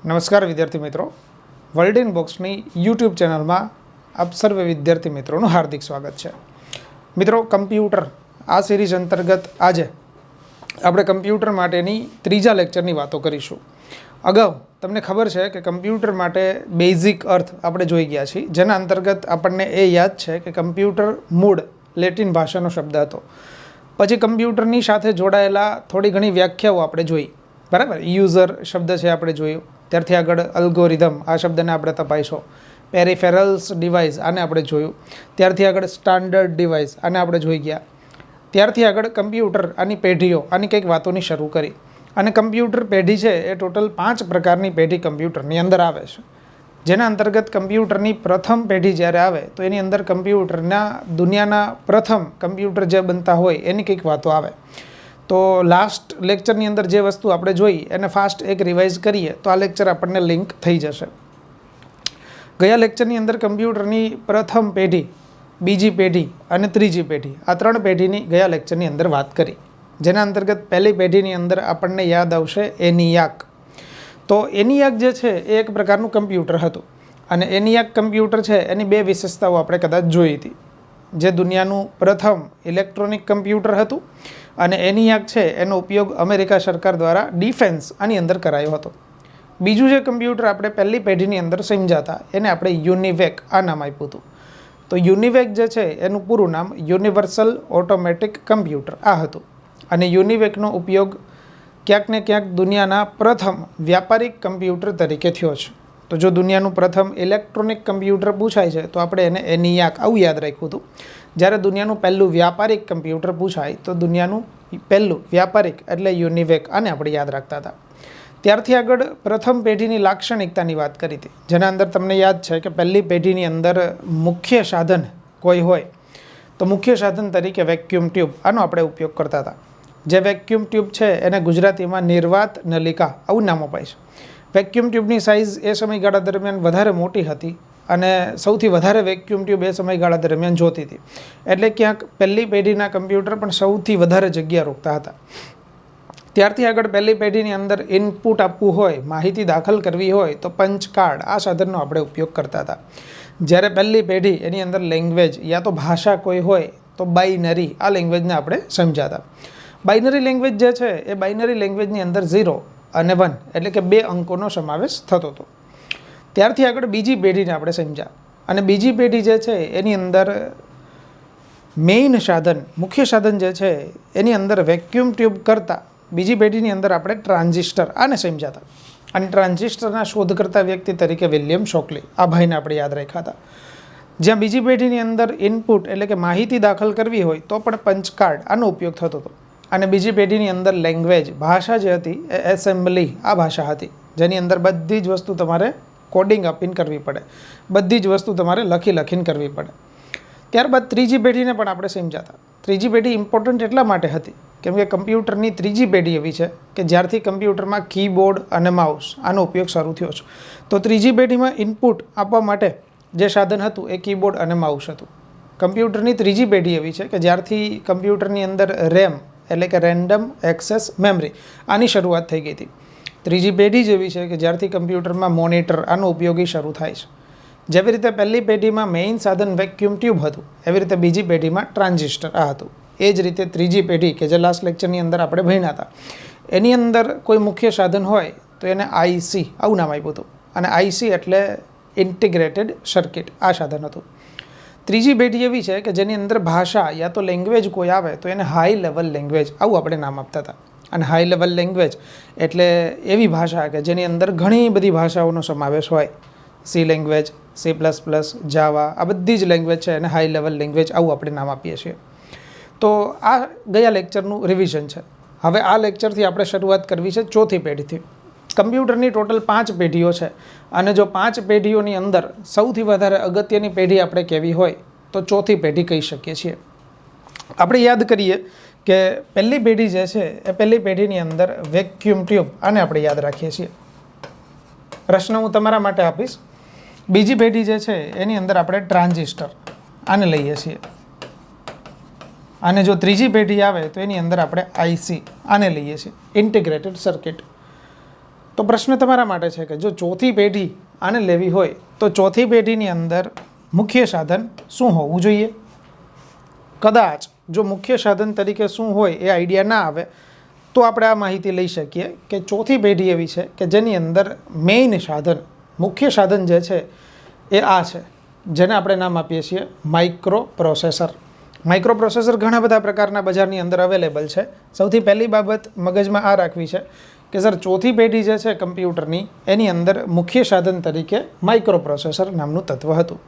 નમસ્કાર વિદ્યાર્થી મિત્રો, વર્લ્ડ ઇન બોક્સની યુટ્યુબ ચેનલમાં આપ સર્વે વિદ્યાર્થી મિત્રોનું હાર્દિક સ્વાગત છે. મિત્રો, કમ્પ્યુટર આ સિરીઝ અંતર્ગત આજે આપણે કમ્પ્યુટર માટેની ત્રીજા લેક્ચરની વાતો કરીશું. અગાઉ તમને ખબર છે કે કમ્પ્યુટર માટે બેઝિક અર્થ આપણે જોઈ ગયા છીએ, જેના અંતર્ગત આપણને એ યાદ છે કે કમ્પ્યુટર મૂળ લેટિન ભાષાનો શબ્દ હતો. પછી કમ્પ્યુટરની સાથે જોડાયેલા થોડી ઘણી વ્યાખ્યાઓ આપણે જોઈ, બરાબર. યુઝર શબ્દ છે આપણે જોયું, ત્યારથી આગળ અલ્ગોરિધમ આ શબ્દને આપણે તપાઈશો, પેરિફેરલ્સ ડિવાઇસ આને આપણે જોયું, ત્યારથી આગળ સ્ટાન્ડર્ડ ડિવાઇસ આને આપણે જોઈ ગયા, ત્યારથી આગળ કમ્પ્યુટર આની પેઢીઓ આની કંઈક વાતોની શરૂ કરી. અને કમ્પ્યુટર પેઢી છે એ ટોટલ 5 પ્રકારની પેઢી કમ્પ્યુટરની અંદર આવે છે, જેના અંતર્ગત કમ્પ્યુટરની પ્રથમ પેઢી જ્યારે આવે તો એની અંદર કમ્પ્યુટરના દુનિયાના પ્રથમ કમ્પ્યુટર જે બનતા હોય એની કંઈક વાતો આવે. તો લાસ્ટ લેક્ચરની અંદર જે વસ્તુ આપણે જોઈ એને ફાસ્ટ એક રિવાઇઝ કરીએ તો આ લેક્ચર આપણને લિંક થઈ જશે. ગયા લેક્ચરની અંદર કમ્પ્યુટરની પ્રથમ પેઢી, બીજી પેઢી અને ત્રીજી પેઢી આ 3 પેઢીની ગયા લેક્ચરની અંદર વાત કરી, જેના અંતર્ગત પહેલી પેઢીની અંદર આપણને યાદ આવશે એનિયાક. તો એનિયાક જે છે એ એક પ્રકારનું કમ્પ્યુટર હતું, અને એનિયાક કમ્પ્યુટર છે એની 2 વિશેષતાઓ આપણે કદાચ જોઈ હતી. જે દુનિયાનું પ્રથમ ઇલેક્ટ્રોનિક કમ્પ્યુટર હતું, અને એનિયાક છે એનો ઉપયોગ અમેરિકા સરકાર દ્વારા ડિફેન્સ આની અંદર કરાયો હતો. બીજું જે કમ્પ્યુટર આપણે પહેલી પેઢીની અંદર સમજાતા એને આપણે યુનિવેક આ નામ આપ્યું હતું. તો યુનિવેક જે છે એનું પૂરું નામ યુનિવર્સલ ઓટોમેટિક કમ્પ્યુટર આ હતું, અને યુનિવેકનો ઉપયોગ ક્યાંક ને ક્યાંક દુનિયાના પ્રથમ વ્યાપારિક કમ્પ્યુટર તરીકે થયો છે. તો જો દુનિયાનું પ્રથમ ઇલેક્ટ્રોનિક કમ્પ્યુટર પૂછાય છે તો આપણે એને એનિયાક આવું યાદ રાખ્યું હતું. જ્યારે દુનિયાનું પહેલું વ્યાપારિક કમ્પ્યુટર પૂછાય તો દુનિયાનું પહેલું વ્યાપારિક એટલે યુનિવેક આને આપણે યાદ રાખતા હતા. ત્યારથી આગળ પ્રથમ પેઢીની લાક્ષણિકતાની વાત કરી હતી, જેના અંદર તમને યાદ છે કે પહેલી પેઢીની અંદર મુખ્ય સાધન કોઈ હોય તો મુખ્ય સાધન તરીકે વેક્યુમ ટ્યુબ આનો આપણે ઉપયોગ કરતા હતા. જે વેક્યુમ ટ્યુબ છે એને ગુજરાતીમાં નિર્વાત નલિકા આવું નામ અપાય છે. વેક્યુમ ટ્યુબની સાઇઝ એ સમયગાળા દરમિયાન વધારે મોટી હતી, અને સૌથી વધારે વેક્યુમ ટ્યુબ એ સમયગાળા દરમિયાન જોતી હતી. એટલે ક્યાંક પહેલી પેઢીના કમ્પ્યુટર પણ સૌથી વધારે જગ્યા રોકતા હતા. ત્યારથી આગળ પહેલી પેઢીની અંદર ઇનપુટ આપવું હોય, માહિતી દાખલ કરવી હોય તો પંચ કાર્ડ આ સાધનનો આપણે ઉપયોગ કરતા હતા. જ્યારે પહેલી પેઢી એની અંદર લેંગ્વેજ યા તો ભાષા કોઈ હોય તો બાઇનરી આ લેંગ્વેજને આપણે સમજાતા. બાઇનરી લેંગ્વેજ જે છે એ બાઇનરી લેંગ્વેજની અંદર 0 અને 1 એટલે કે 2 અંકોનો સમાવેશ થતો હતો. ત્યારથી આગળ બીજી પેઢીને આપણે સમજ્યા, અને બીજી પેઢી જે છે એની અંદર મેઇન સાધન, મુખ્ય સાધન જે છે એની અંદર વેક્યુમ ટ્યુબ કરતાં બીજી પેઢીની અંદર આપણે ટ્રાન્ઝિસ્ટર આને સમજાતા. અને ટ્રાન્ઝિસ્ટરના શોધકર્તા વ્યક્તિ તરીકે વિલિયમ શોકલી આ ભાઈને આપણે યાદ રાખ્યા હતા. જ્યાં બીજી પેઢીની અંદર ઇનપુટ એટલે કે માહિતી દાખલ કરવી હોય તો પણ પંચ કાર્ડ આનો ઉપયોગ થતો હતો. અને બીજી પેઢીની અંદર લેંગ્વેજ ભાષા જે હતી એ એસેમ્બલી આ ભાષા હતી, જેની અંદર બધી જ વસ્તુ તમારે કોડિંગ આપીને કરવી પડે, બધી જ વસ્તુ તમારે લખીને કરવી પડે. ત્યારબાદ ત્રીજી પેઢીને પણ આપણે સમજાતા. ત્રીજી પેઢી ઇમ્પોર્ટન્ટ એટલા માટે હતી કેમ કે કમ્પ્યુટરની ત્રીજી પેઢી એવી છે કે જ્યારથી કમ્પ્યુટરમાં કીબોર્ડ અને માઉસ આનો ઉપયોગ શરૂ થયો છે. તો ત્રીજી પેઢીમાં ઇનપુટ આપવા માટે જે સાધન હતું એ કીબોર્ડ અને માઉસ હતું. કમ્પ્યુટરની ત્રીજી પેઢી એવી છે કે જ્યારથી કમ્પ્યુટરની અંદર રેમ એટલે કે રેન્ડમ એક્સેસ મેમરી આની શરૂઆત થઈ ગઈ હતી. ત્રીજી પેઢી જેવી છે કે જ્યારથી કમ્પ્યુટરમાં મોનિટર આનો ઉપયોગી શરૂ થાય છે. જેવી રીતે પહેલી પેઢીમાં મેઇન સાધન વેક્યુમ ટ્યુબ હતું, એવી રીતે બીજી પેઢીમાં ટ્રાન્ઝિસ્ટર આ હતું. એ જ રીતે ત્રીજી પેઢી કે જે લાસ્ટ લેક્ચરની અંદર આપણે ભણ્યા હતા એની અંદર કોઈ મુખ્ય સાધન હોય તો એને આઈસી આવું નામ આપ્યું હતું, અને આઈસી એટલે ઇન્ટિગ્રેટેડ સર્કિટ આ સાધન હતું. ત્રીજી પેઢી એવી છે કે જેની અંદર ભાષા યા તો લેંગ્વેજ કોઈ આવે તો એને હાઈ લેવલ લેંગ્વેજ આવું આપણે નામ આપતા હતા. અને હાઈ લેવલ લેંગ્વેજ એટલે એવી ભાષા કે જેની અંદર ઘણી બધી ભાષાઓનો સમાવેશ હોય. સી લેંગ્વેજ, C++, જાવા આ બધી જ લેંગ્વેજ છે એને હાઈ લેવલ લેંગ્વેજ આવું આપણે નામ આપીએ છીએ. તો આ ગયા લેક્ચરનું રિવિઝન છે. હવે આ લેક્ચરથી આપણે શરૂઆત કરવી છે ચોથી પેઢીથી. કમ્પ્યુટરની ટોટલ 5 પેઢીઓ છે, અને જો 5 પેઢીઓની અંદર સૌથી વધારે અગત્યની પેઢી આપણે કહેવી હોય તો ચોથી પેઢી કહી શકીએ છીએ. આપણે યાદ કરીએ કે પહેલી પેઢી જે છે એ પહેલી પેઢીની અંદર વેક્યુમ ટ્યુબ આને આપણે યાદ રાખીએ છીએ. પ્રશ્ન હું તમારા માટે આપીશ. બીજી પેઢી જે છે એની અંદર આપણે ટ્રાન્ઝિસ્ટર આને લઈએ છીએ, અને જો ત્રીજી પેઢી આવે તો એની અંદર આપણે આઈસી આને લઈએ છીએ, ઇન્ટિગ્રેટેડ સર્કિટ. તો પ્રશ્ન તમારા માટે છે કે જો ચોથી પેઢી આને લેવી હોય તો ચોથી પેઢીની અંદર મુખ્ય સાધન શું હોવું જોઈએ? કદાચ જો મુખ્ય સાધન તરીકે શું હોય એ આઈડિયા ના આવે તો આપણે આ માહિતી લઈ શકીએ કે ચોથી પેઢી એવી છે કે જેની અંદર મેઇન સાધન, મુખ્ય સાધન જે છે એ આ છે, જેને આપણે નામ આપીએ છીએ માઇક્રો પ્રોસેસર. માઇક્રો પ્રોસેસર ઘણા બધા પ્રકારના બજારની અંદર અવેલેબલ છે. સૌથી પહેલી બાબત મગજમાં આ રાખવી છે કે સર ચોથી પેઢી જે છે કમ્પ્યુટરની એની અંદર મુખ્ય સાધન તરીકે માઇક્રો પ્રોસેસર નામનું તત્વ હતું.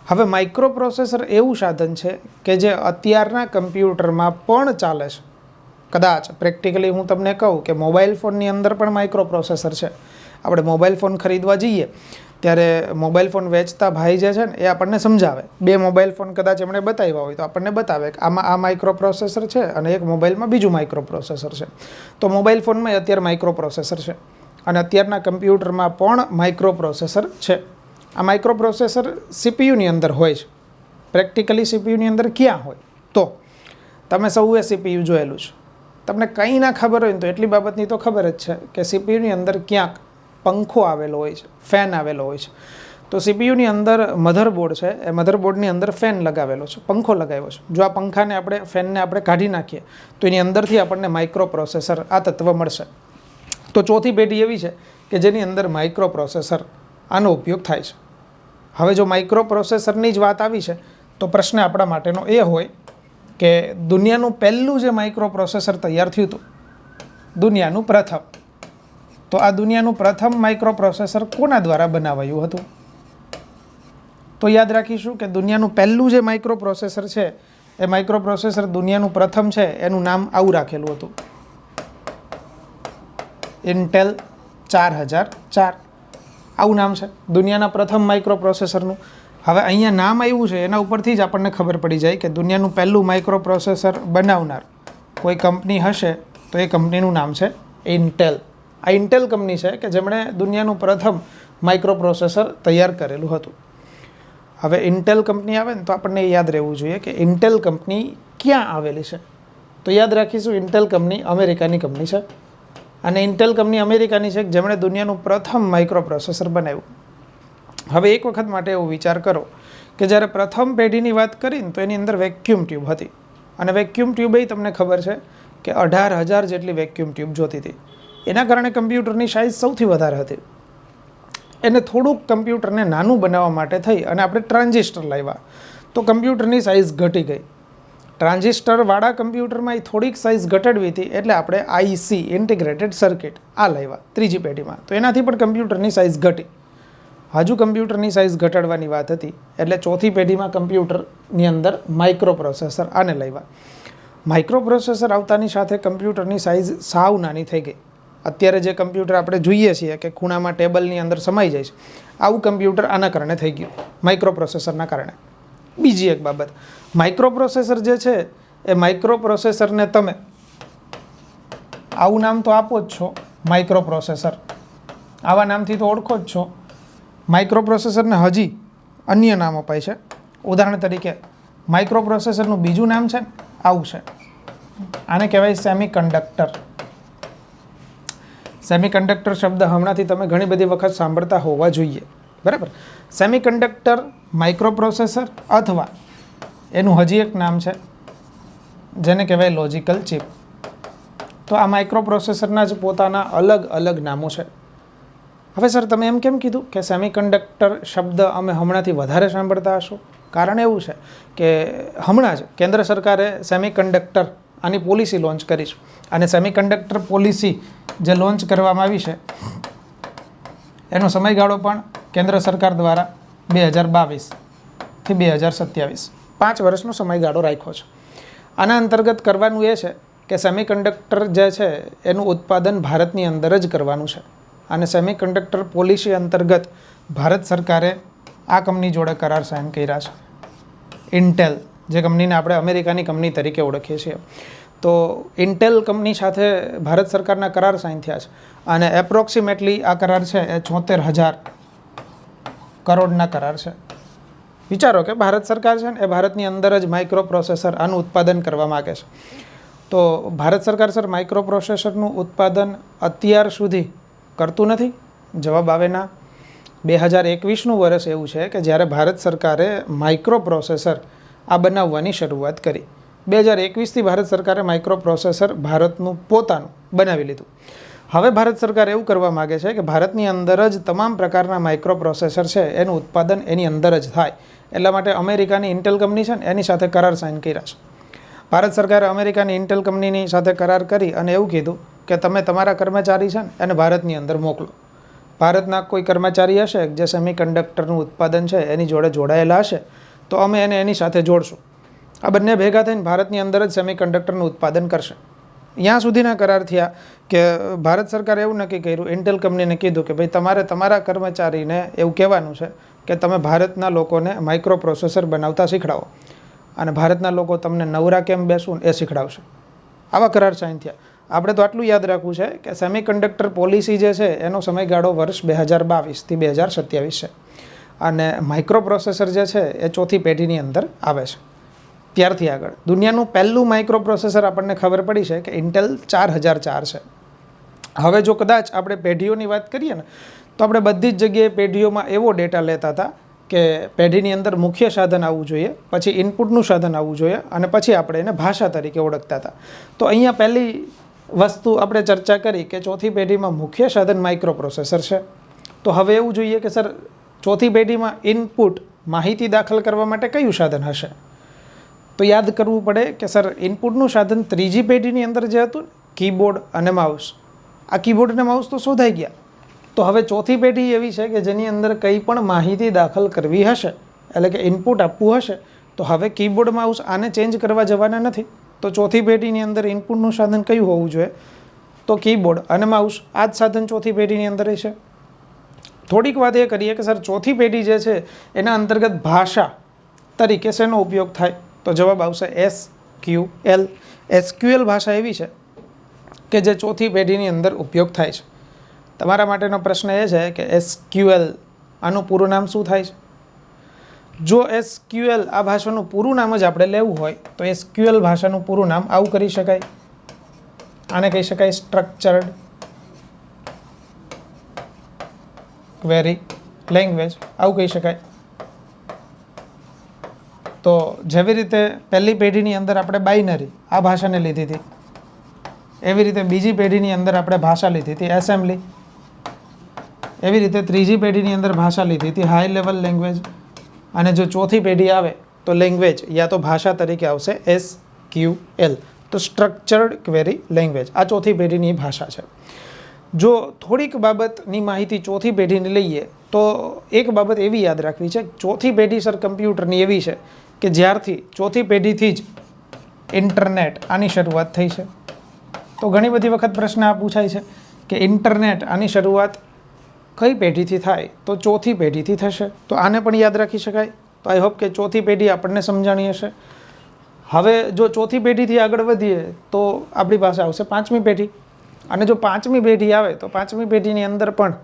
હવે માઇક્રો પ્રોસેસર એવું સાધન છે કે જે અત્યારના કમ્પ્યુટરમાં પણ ચાલે છે. કદાચ પ્રેક્ટિકલી હું તમને કહું કે મોબાઈલ ફોનની અંદર પણ માઇક્રો પ્રોસેસર છે. આપણે મોબાઈલ ફોન ખરીદવા જઈએ ત્યારે મોબાઈલ ફોન વેચતા ભાઈ જે છે ને એ આપણને સમજાવે. 2 મોબાઈલ ફોન કદાચ એમણે બતાવ્યા હોય તો આપણને બતાવે કે આમાં આ માઇક્રો પ્રોસેસર છે અને એક મોબાઈલમાં બીજું માઇક્રો પ્રોસેસર છે. તો મોબાઈલ ફોનમાં અત્યારે માઇક્રો પ્રોસેસર છે અને અત્યારના કમ્પ્યુટરમાં પણ માઇક્રો પ્રોસેસર છે. આ માઇક્રો પ્રોસેસર સીપીયુની અંદર હોય છે. પ્રેક્ટિકલી સીપીયુની અંદર ક્યાં હોય? તો તમે સૌએ સીપીયુ જોયેલું છે. તમને કંઈ ના ખબર હોય ને તો એટલી બાબતની તો ખબર જ છે કે સીપીયુની અંદર ક્યાંક પંખો આવેલો હોય છે, ફેન આવેલો હોય છે. તો સીપીયુની અંદર મધરબોર્ડ છે, એ મધરબોર્ડની અંદર ફેન લગાવેલો છે, પંખો લગાવ્યો છે. જો આ પંખાને આપણે ફેનને આપણે કાઢી નાખીએ તો એની અંદરથી આપણને માઇક્રો પ્રોસેસર આ તત્વ મળશે. તો ચોથી પેઢી એવી છે કે જેની અંદર માઇક્રો પ્રોસેસર આનો ઉપયોગ થાય છે. હવે જો માઇક્રો પ્રોસેસરની જ વાત આવી છે તો પ્રશ્ન આપણા માટેનો એ હોય કે દુનિયાનું પહેલું જે માઇક્રો પ્રોસેસર તૈયાર થયું હતું, દુનિયાનું પ્રથમ, તો આ દુનિયાનું પ્રથમ માઇક્રો પ્રોસેસર કોના દ્વારા બનાવાયું હતું? તો યાદ રાખીશું કે દુનિયાનું પહેલું જે માઇક્રો પ્રોસેસર છે એ માઇક્રો પ્રોસેસર દુનિયાનું પ્રથમ છે એનું નામ આવું રાખેલું હતું, ઇન્ટેલ 4004. આવું નામ છે દુનિયાના પ્રથમ માઇક્રો પ્રોસેસરનું. હવે અહીંયા નામ આવ્યું છે એના ઉપરથી જ આપણને ખબર પડી જાય કે દુનિયાનું પહેલું માઇક્રો પ્રોસેસર બનાવનાર કોઈ કંપની હશે તો એ કંપનીનું નામ છે ઇન્ટેલ. આ ઇન્ટેલ કંપની છે કે જેમણે દુનિયાનું પ્રથમ માઇક્રો પ્રોસેસર તૈયાર કરેલું હતું. હવે ઇન્ટેલ કંપની આવે ને તો આપણને યાદ રહેવું જોઈએ કે ઇન્ટેલ કંપની ક્યાં આવેલી છે? તો યાદ રાખીશું ઇન્ટેલ કંપની અમેરિકાની કંપની છે અને ઇન્ટેલ કંપની અમેરિકાની છે જેમણે દુનિયાનું પ્રથમ માઇક્રો પ્રોસેસર બનાવ્યું. હવે એક વખત માટે એવો વિચાર કરો કે જ્યારે પ્રથમ પેઢીની વાત કરીને તો એની અંદર વેક્યુમ ટ્યુબ હતી અને વેક્યુમ ટ્યુબ એ તમને ખબર છે કે 18,000 જેટલી વેક્યુમ ટ્યુબ જોતી હતી. એના કારણે કમ્પ્યુટરની સાઇઝ સૌથી વધારે હતી. એને થોડુંક કમ્પ્યુટરને નાનું બનાવવા માટે થઈ અને આપણે ટ્રાન્ઝિસ્ટર લાવ્યા તો કમ્પ્યુટરની સાઇઝ ઘટી ગઈ. ટ્રાન્ઝિસ્ટરવાળા કમ્પ્યુટરમાં એ થોડીક સાઇઝ ઘટાડવી હતી એટલે આપણે આઈસી ઇન્ટિગ્રેટેડ સર્કિટ આ લાવ્યા ત્રીજી પેઢીમાં. તો એનાથી પણ કમ્પ્યુટરની સાઇઝ ઘટી. હજુ કમ્પ્યુટરની સાઇઝ ઘટાડવાની વાત હતી એટલે ચોથી પેઢીમાં કમ્પ્યુટરની અંદર માઇક્રો પ્રોસેસર આને લાવ્યા. માઇક્રો પ્રોસેસર આવતાની સાથે કમ્પ્યુટરની સાઇઝ સાવ નાની થઈ ગઈ. અત્યારે જે કમ્પ્યુટર આપણે જોઈએ છીએ કે ખૂણામાં ટેબલની અંદર સમાઈ જાય છે, આવું કમ્પ્યુટર આના કારણે થઈ ગયું, માઇક્રો પ્રોસેસરના કારણે. બીજી એક બાબત, માઇક્રો પ્રોસેસર જે છે એ માઇક્રો પ્રોસેસરને તમે આવું નામ તો આપો જ છો, માઇક્રો પ્રોસેસર આવા નામથી તો ઓળખો જ છો. માઇક્રો પ્રોસેસરને હજી અન્ય નામ અપાય છે. ઉદાહરણ તરીકે માઇક્રો પ્રોસેસરનું બીજું નામ છે આવું છે, આને કહેવાય સેમી કન્ડક્ટર. સેમી કન્ડક્ટર શબ્દ હમણાંથી તમે ઘણી બધી વખત સાંભળતા હોવા જોઈએ, બરાબર. સેમી કન્ડક્ટર માઇક્રો પ્રોસેસર અથવા એનું હજી એક નામ છે જેને કહેવાય લોજિકલ ચિપ. તો આ માઇક્રો પ્રોસેસરના જ પોતાના અલગ અલગ નામો છે. હવે સર તમે એમ કેમ કીધું કે સેમી કન્ડક્ટર શબ્દ અમે હમણાંથી વધારે સાંભળતા હશો? કારણ એવું છે કે હમણાં જ કેન્દ્ર સરકારે સેમી કન્ડક્ટર આની પોલિસી લોન્ચ કરી છે અને સેમી કન્ડક્ટર પોલિસી જે લોન્ચ કરવામાં આવી છે એનો સમયગાળો પણ કેન્દ્ર સરકાર દ્વારા 2022થી 2027 5 વર્ષનો સમયગાળો રાખ્યો છે. આના અંતર્ગત કરવાનું એ છે કે સેમી કન્ડક્ટર જે છે એનું ઉત્પાદન ભારતની અંદર જ કરવાનું છે અને સેમી કન્ડક્ટર પોલિસી અંતર્ગત ભારત સરકારે આ કંપની જોડે કરાર સાઇન કર્યા છે. ઇન્ટેલ જે કંપનીને આપણે અમેરિકાની કંપની તરીકે ઓળખીએ છીએ, તો ઇન્ટેલ કંપની સાથે ભારત સરકારના કરાર સાઇન થયા છે અને એપ્રોક્સિમેટલી આ કરાર છે એ 74,000 કરોડના કરાર છે. વિચારો કે ભારત સરકાર છે ને એ ભારતની અંદર જ માઇક્રો પ્રોસેસર આનું ઉત્પાદન કરવા માગે છે. તો ભારત સરકાર સર માઇક્રો પ્રોસેસરનું ઉત્પાદન અત્યાર સુધી કરતું નથી? જવાબ આવે ના. 2021નું વર્ષ એવું છે કે જ્યારે ભારત સરકારે માઇક્રો પ્રોસેસર આ બનાવવાની શરૂઆત કરી. 2021થી ભારત સરકારે માઇક્રો પ્રોસેસર ભારતનું પોતાનું બનાવી લીધું. હવે ભારત સરકાર એવું કરવા માગે છે કે ભારતની અંદર જ તમામ પ્રકારના માઇક્રો પ્રોસેસર છે એનું ઉત્પાદન એની અંદર જ થાય. એટલા માટે અમેરિકાની ઇન્ટેલ કંપની છે ને એની સાથે કરાર સાઇન કર્યા છે. ભારત સરકારે અમેરિકાની ઇન્ટેલ કંપનીની સાથે કરાર કરી અને એવું કીધું કે તમે તમારા કર્મચારી છે ને એને ભારતની અંદર મોકલો. ભારતના કોઈ કર્મચારી હશે જે સેમિકન્ડક્ટરનું ઉત્પાદન છે એની જોડે જોડાયેલા હશે તો અમે એને એની સાથે જોડશું. આ બંને ભેગા થઈને ભારતની અંદર જ સેમિકન્ડક્ટરનું ઉત્પાદન કરશે. ત્યાં સુધીના કરાર થયા કે ભારત સરકારે એવું નક્કી કર્યું, ઇન્ટેલ કંપનીને કીધું કે ભાઈ તમારે તમારા કર્મચારીને એવું કહેવાનું છે કે તમે ભારતના લોકોને માઇક્રો પ્રોસેસર બનાવતા શીખડાવો અને ભારતના લોકો તમને નવરા કેમ બેસવું એ શીખડાવશે. આવા કરાર સાઇન થયા. આપણે તો આટલું યાદ રાખવું છે કે સેમિકન્ડક્ટર પોલિસી જે છે એનો સમયગાળો વર્ષ 2022થી 2027 છે અને માઇક્રો પ્રોસેસર જે છે એ ચોથી પેઢીની અંદર આવે છે. ત્યારથી આગળ દુનિયાનું પહેલું માઇક્રો પ્રોસેસર આપણને ખબર પડી છે કે ઇન્ટેલ 4004 છે. હવે જો કદાચ આપણે પેઢીઓની વાત કરીએ ને તો આપણે બધી જ જગ્યાએ પેઢીઓમાં એવો ડેટા લેતા હતા કે પેઢીની અંદર મુખ્ય સાધન આવવું જોઈએ, પછી ઇનપુટનું સાધન આવવું જોઈએ અને પછી આપણે એને ભાષા તરીકે ઓળખતા હતા. તો અહીંયા પહેલી વસ્તુ આપણે ચર્ચા કરી કે ચોથી પેઢીમાં મુખ્ય સાધન માઇક્રો પ્રોસેસર છે. તો હવે એવું જોઈએ કે સર ચોથી પેઢીમાં ઇનપુટ માહિતી દાખલ કરવા માટે કયું સાધન હશે? તો યાદ કરવું પડે કે સર ઇનપુટનું સાધન ત્રીજી પેઢીની અંદર જે હતું કીબોર્ડ અને માઉસ, આ કીબોર્ડ અને માઉસ તો શોધાઈ ગયા. તો હવે ચોથી પેઢી એવી છે કે જેની અંદર કંઈ પણ માહિતી દાખલ કરવી હશે, એટલે કે ઇનપુટ આપવું હશે, તો હવે કીબોર્ડ માઉસ આને ચેન્જ કરવા જવાના નથી. તો ચોથી પેઢીની અંદર ઇનપુટનું સાધન કયું હોવું જોઈએ? તો કીબોર્ડ અને માઉસ. આ જ સાધન ચોથી પેઢીની અંદર છે. થોડીક વાત એ કરીએ કે સર ચોથી પેઢી જે છે એના અંતર્ગત ભાષા તરીકે શેનો ઉપયોગ થાય? તો જવાબ આવશે SQL. SQL ભાષા એવી છે કે જે ચોથી પેઢીની અંદર ઉપયોગ થાય છે. તમારા માટેનો પ્રશ્ન એ છે કે SQL આનું પૂરું નામ શું થાય છે? જો SQL આ ભાષાનું પૂરું નામ જ આપણે લેવું હોય તો SQL ભાષાનું પૂરું નામ આવું કરી શકાય. આને કહી શકાય સ્ટ્રક્ચર્ડ ક્વેરી લેંગ્વેજ, આવું કહી શકાય. તો જેવી રીતે પહેલી પેઢીની અંદર આપણે બાઇનરી આ ભાષાને લીધી હતી, એવી રીતે બીજી પેઢીની અંદર આપણે ભાષા લીધી હતી એસેમ્બલી, એવી રીતે ત્રીજી પેઢીની અંદર ભાષા લીધી હતી હાઈ લેવલ લેંગ્વેજ, અને જો ચોથી પેઢી આવે તો લેંગ્વેજ યા તો ભાષા તરીકે આવશે SQL. તો સ્ટ્રક્ચર્ડ ક્વેરી લેંગ્વેજ આ ચોથી પેઢીની ભાષા છે. જો થોડીક બાબતની માહિતી ચોથી પેઢીની લઈએ તો એક બાબત એવી યાદ રાખવી છે, ચોથી પેઢી સર કમ્પ્યુટરની એવી છે કે જ્યારથી ચોથી પેઢીથી જ ઇન્ટરનેટ આની શરૂઆત થઈ છે. તો ઘણી બધી વખત પ્રશ્ન આ પૂછાય છે કે ઇન્ટરનેટ આની શરૂઆત કઈ પેઢીથી થાય? તો ચોથી પેઢીથી થશે. તો આને પણ યાદ રાખી શકાય. તો આઈ હોપ કે ચોથી પેઢી આપણને સમજાણી હશે. હવે જો ચોથી પેઢીથી આગળ વધીએ તો આપણી પાસે આવશે પાંચમી પેઢી. અને જો પાંચમી પેઢી આવે તો પાંચમી પેઢીની અંદર પણ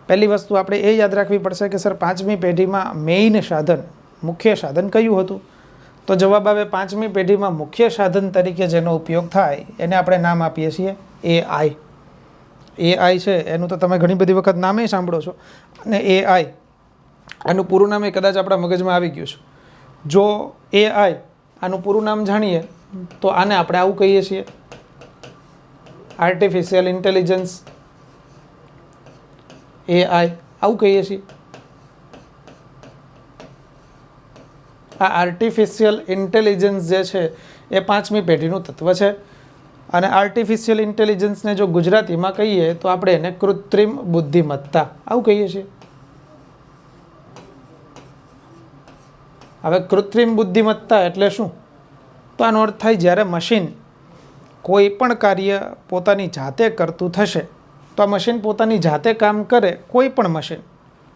પહેલી વસ્તુ આપણે એ યાદ રાખવી પડશે કે સર પાંચમી પેઢીમાં મેઇન સાધન, મુખ્ય સાધન કયું હતું? તો જવાબ આવે પાંચમી પેઢીમાં મુખ્ય સાધન તરીકે જેનો ઉપયોગ થાય એને આપણે નામ આપીએ છીએ AI. AI છે એનું તો તમે ઘણી બધી વખત નામે સાંભળો છો. અને AI આનું પૂરું નામ એ કદાચ આપણા મગજમાં આવી ગયું છે. જો AI આનું પૂરું નામ જાણીએ તો આને આપણે આવું કહીએ છીએ આર્ટિફિશિયલ ઇન્ટેલિજન્સ. AI આવું કહીએ છીએ. આ આર્ટિફિશિયલ ઇન્ટેલિજન્સ જે છે એ પાંચમી પેઢીનું તત્વ છે. અને આર્ટિફિશિયલ ઇન્ટેલિજન્સને જો ગુજરાતીમાં કહીએ તો આપણે એને કૃત્રિમ બુદ્ધિમત્તા આવું કહીએ છીએ. હવે કૃત્રિમ બુદ્ધિમત્તા એટલે શું? તો આનો અર્થ થાય જ્યારે મશીન કોઈ પણ કાર્ય પોતાની જાતે કરતું થશે, તો આ મશીન પોતાની જાતે કામ કરે, કોઈ પણ મશીન